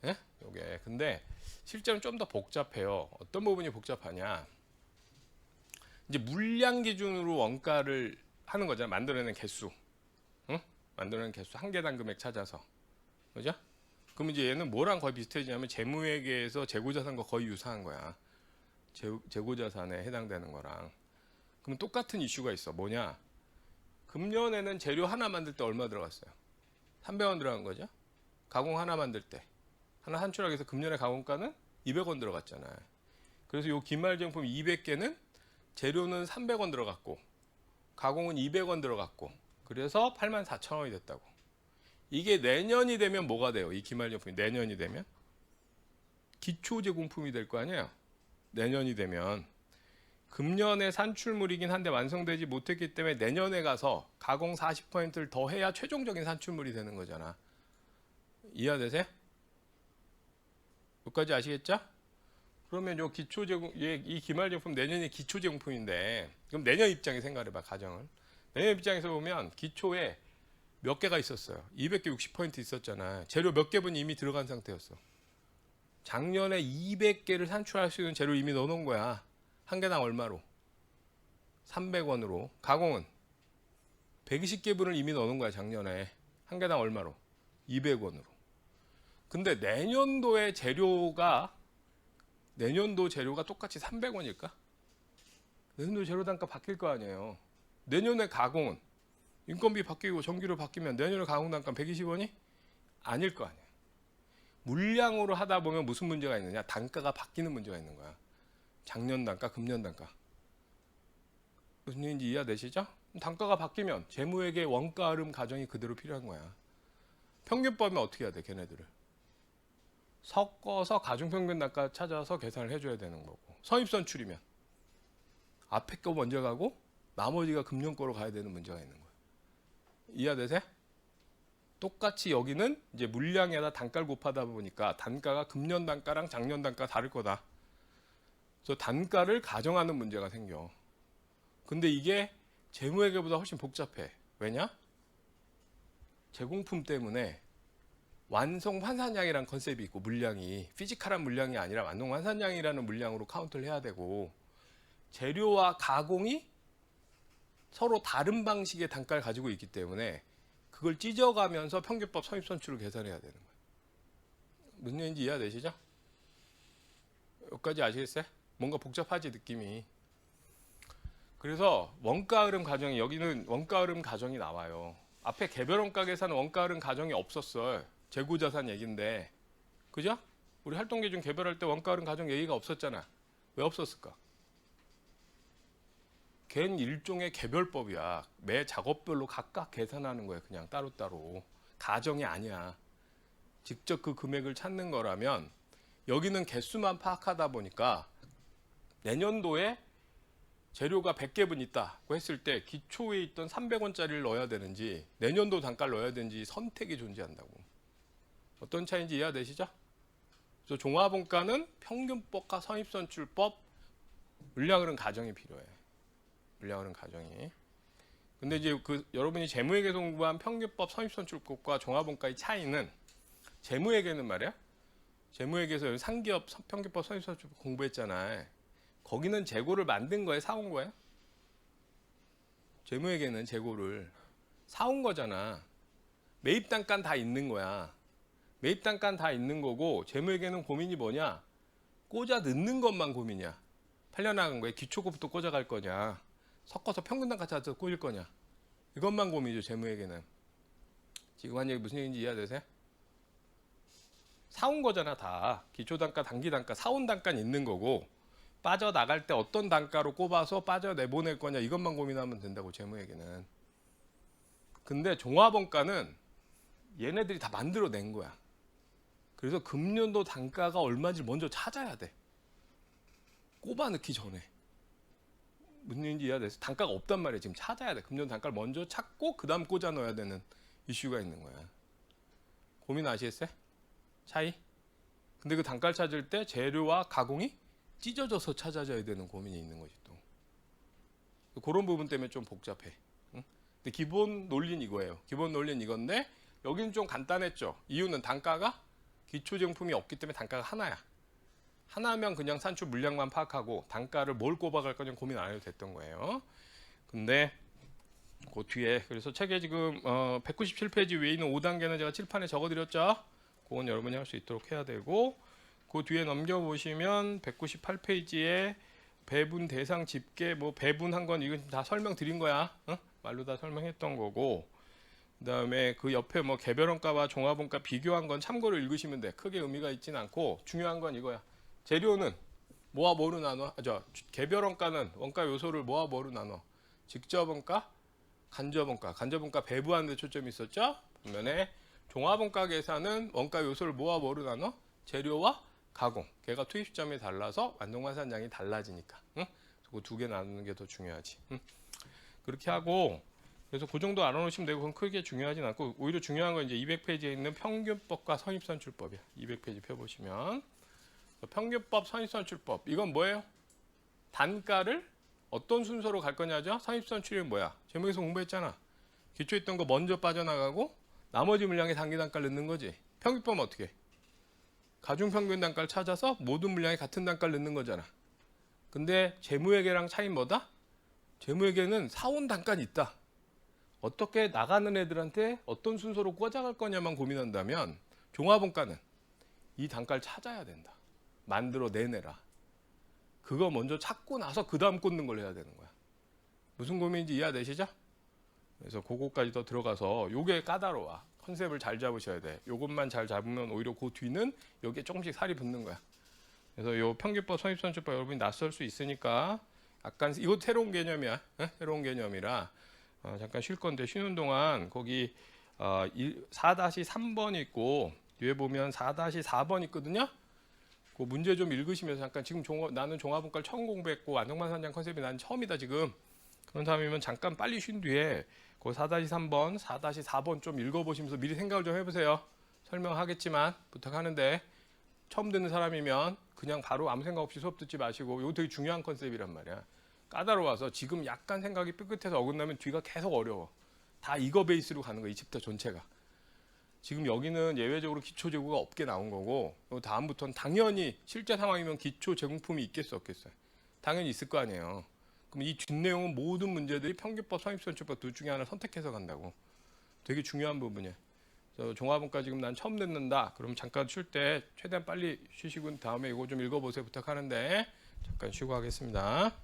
요게. 근데 실제로는 좀 더 복잡해요. 어떤 부분이 복잡하냐. 이제 물량 기준으로 원가를 하는 거잖아. 만들어낸 개수, 응? 만들어낸 개수 한 개당 금액 찾아서, 그죠? 그럼 이제 얘는 뭐랑 거의 비슷해지냐면 재무회계에서 재고자산과 거의 유사한 거야. 재고자산에 해당되는 거랑. 그럼 똑같은 이슈가 있어. 뭐냐? 금년에는 재료 하나 만들 때 얼마 들어갔어요? 300원 들어간 거죠. 가공 하나 만들 때 하나 산출하기 위해서 금년에 가공가는 200원 들어갔잖아요. 그래서 요 기말 제품 200개는 재료는 300원 들어갔고 가공은 200원 들어갔고 그래서 84,000원이 됐다고. 이게 내년이 되면 뭐가 돼요? 이 기말 제품이 내년이 되면 기초 제공품이 될 거 아니에요. 내년이 되면 금년에 산출물이긴 한데 완성되지 못했기 때문에 내년에 가서 가공 40%를 더 해야 최종적인 산출물이 되는 거잖아. 이해되세요? 여기까지 아시겠죠? 그러면 요 기초 제공, 이 기말 제품 내년이 기초 제공품인데, 그럼 내년 입장에 생각해봐, 가정을. 내년 입장에서 보면 기초에 몇 개가 있었어요. 200개 60% 있었잖아. 재료 몇 개분 이미 들어간 상태였어. 작년에 200개를 산출할 수 있는 재료 이미 넣어놓은 거야. 한 개당 얼마로? 300원으로. 가공은 120개분을 이미 넣어놓은 거야, 작년에. 한 개당 얼마로? 200원으로. 근데 내년도 재료가 똑같이 300원일까? 내년도 재료 단가 바뀔 거 아니에요. 내년에 가공은 인건비 바뀌고 전기료 바뀌면 내년에 가공 단가 120원이 아닐 거 아니에요. 물량으로 하다 보면 무슨 문제가 있느냐? 단가가 바뀌는 문제가 있는 거야. 작년 단가, 금년 단가. 무슨 얘기인지 이해되시죠? 단가가 바뀌면 재무회계 원가 흐름 가정이 그대로 필요한 거야. 평균법이면 어떻게 해야 돼, 걔네들을? 섞어서 가중평균 단가 찾아서 계산을 해줘야 되는 거고. 선입선출이면 앞에 거 먼저 가고 나머지가 금년 거로 가야 되는 문제가 있는 거야. 이해되세요? 똑같이 여기는 이제 물량에다 단가를 곱하다 보니까 단가가 금년 단가랑 작년 단가가 다를 거다. 그래서 단가를 가정하는 문제가 생겨. 근데 이게 재무회계보다 훨씬 복잡해. 왜냐? 제공품 때문에 완성 환산량이란 컨셉이 있고 물량이 피지컬한 물량이 아니라 완성 환산량이라는 물량으로 카운트를 해야 되고 재료와 가공이 서로 다른 방식의 단가를 가지고 있기 때문에 그걸 찢어가면서 평균법 선입선출을 계산해야 되는 거예요. 무슨 얘기인지 이해되시죠? 여기까지 아시겠어요? 뭔가 복잡하지 느낌이. 그래서 원가 흐름 가정이 여기는 원가 흐름 가정이 나와요. 앞에 개별 원가 계산 원가 흐름 가정이 없었어요. 재고자산 얘기인데, 그죠? 우리 활동기준 개별할 때 원가 흐름 가정 얘기가 없었잖아. 왜 없었을까? 걘 일종의 개별법이야. 매 작업별로 각각 계산하는 거야. 그냥 따로따로. 가정이 아니야. 직접 그 금액을 찾는 거라면 여기는 개수만 파악하다 보니까 내년도에 재료가 100개분 있다고 했을 때 기초에 있던 300원짜리를 넣어야 되는지 내년도 단가를 넣어야 되는지 선택이 존재한다고. 어떤 차이인지 이해되시죠? 그래서 종합원가는 평균법과 선입선출법, 물량흐름 가정이 필요해. 물량흐름 가정이. 근데 이제 여러분이 재무회계에서 공부한 평균법, 선입선출법과 종합원가의 차이는 재무회계는 말이야. 재무회계에서 상기업 평균법, 선입선출법 공부했잖아. 거기는 재고를 만든 거예요, 사온 거예요? 재무회계는 재고를 사온 거잖아. 매입 단가는 다 있는 거야. 매입 단가는 다 있는 거고 재무회계는 고민이 뭐냐? 꽂아 넣는 것만 고민이야. 팔려나간 거에 기초급부터 꽂아갈 거냐? 섞어서 평균 단가 찾아서 꽂을 거냐? 이것만 고민이죠, 재무회계는. 지금 한 얘기 무슨 얘기인지 이해되세요? 사온 거잖아, 다. 기초단가, 단기단가, 사온 단가는 있는 거고 빠져나갈 때 어떤 단가로 꼽아서 빠져내보낼 거냐 이것만 고민하면 된다고, 재무회계는. 근데 종합원가는 얘네들이 다 만들어낸 거야. 그래서 금년도 단가가 얼마인지 먼저 찾아야 돼. 꼽아 넣기 전에. 무슨 얘기인지 이해돼서 단가가 없단 말이야. 지금 찾아야 돼. 금년 단가를 먼저 찾고 그 다음 꽂아 넣어야 되는 이슈가 있는 거야. 고민 아시겠어요? 차이? 근데 그 단가를 찾을 때 재료와 가공이 찢어져서 찾아져야 되는 고민이 있는 거지 또. 그런 부분 때문에 좀 복잡해. 응? 근데 기본 논리는 이거예요. 기본 논리는 이건데 여기는 좀 간단했죠. 이유는 단가가 기초제품이 없기 때문에 단가가 하나야. 하나면 그냥 산출 물량만 파악하고 단가를 뭘 꼽아갈 거냐 고민 안 해도 됐던 거예요. 근데 그 뒤에 그래서 책에 지금 197페이지 위에 있는 5단계는 제가 칠판에 적어드렸죠. 그건 여러분이 할 수 있도록 해야 되고 그 뒤에 넘겨보시면 198페이지에 배분 대상 집계 뭐 배분한 건 이건 다 설명드린 거야. 말로 다 설명했던 거고 그다음에 그 옆에 뭐 개별원가와 종합원가 비교한 건 참고로 읽으시면 돼. 크게 의미가 있진 않고 중요한 건 이거야. 재료는 뭐와 뭐로 나눠? 개별원가는 원가 요소를 뭐와 뭐로 나눠? 직접원가, 간접원가. 간접원가 배부하는 데 초점이 있었죠? 반면에 종합원가 계산은 원가 요소를 뭐와 뭐로 나눠? 재료와 가공. 걔가 투입 시점이 달라서 완성마산량이 달라지니까. 응? 그 두 개 나누는 게 더 중요하지. 응? 그렇게 하고 그래서 그 정도 알아놓으시면 되고 그건 크게 중요하진 않고 오히려 중요한 건 이제 200페이지에 있는 평균법과 선입선출법이야. 200페이지 펴보시면 평균법, 선입선출법 이건 뭐예요? 단가를 어떤 순서로 갈 거냐죠? 선입선출이 뭐야? 제목에서 공부했잖아. 기초 있던 거 먼저 빠져나가고 나머지 물량에 단기 단가를 넣는 거지. 평균법은 어떻게 해? 가중평균 단가를 찾아서 모든 물량에 같은 단가를 넣는 거잖아. 근데 재무회계랑 차이 뭐다? 재무회계는 사온 단가는 있다. 어떻게 나가는 애들한테 어떤 순서로 꽂아갈 거냐만 고민한다면 종합원가는 이 단가를 찾아야 된다. 만들어 내내라. 그거 먼저 찾고 나서 그 다음 꽂는 걸 해야 되는 거야. 무슨 고민인지 이해되시죠? 그래서 그거까지 더 들어가서 요게 까다로워. 컨셉을 잘 잡으셔야 돼. 요것만 잘 잡으면 오히려 그 뒤는 여기에 조금씩 살이 붙는 거야. 그래서 요 평균법, 선입선출법 여러분이 낯설 수 있으니까 약간 이거 새로운 개념이야. 새로운 개념이라 잠깐 쉴 건데 쉬는 동안 거기 4-3번 있고 뒤에 보면 4-4번 있거든요. 그 문제 좀 읽으시면서 잠깐 지금 나는 종합원가를 처음 공부했고 완성마산량 컨셉이 난 처음이다 지금. 그런 사람이면 잠깐 빨리 쉰 뒤에 그 4-3번, 4-4번 좀 읽어보시면서 미리 생각을 좀 해보세요. 설명하겠지만 부탁하는데 처음 듣는 사람이면 그냥 바로 아무 생각 없이 수업 듣지 마시고 이거 되게 중요한 컨셉이란 말이야. 까다로워서 지금 약간 생각이 삐끗해서 어긋나면 뒤가 계속 어려워. 다 이거 베이스로 가는 거야. 이 챕터 전체가. 지금 여기는 예외적으로 기초 재고가 없게 나온 거고 다음부터는 당연히 실제 상황이면 기초 제공품이 있겠어 없겠어요? 당연히 있을 거 아니에요. 그럼 이 뒷내용은 모든 문제들이 평균법, 선입선출법 둘 중에 하나 선택해서 간다고. 되게 중요한 부분이에요. 그래서 종합원가 지금 난 처음 듣는다. 그럼 잠깐 쉴 때 최대한 빨리 쉬시고 다음에 이거 좀 읽어보세요 부탁하는데 잠깐 쉬고 하겠습니다.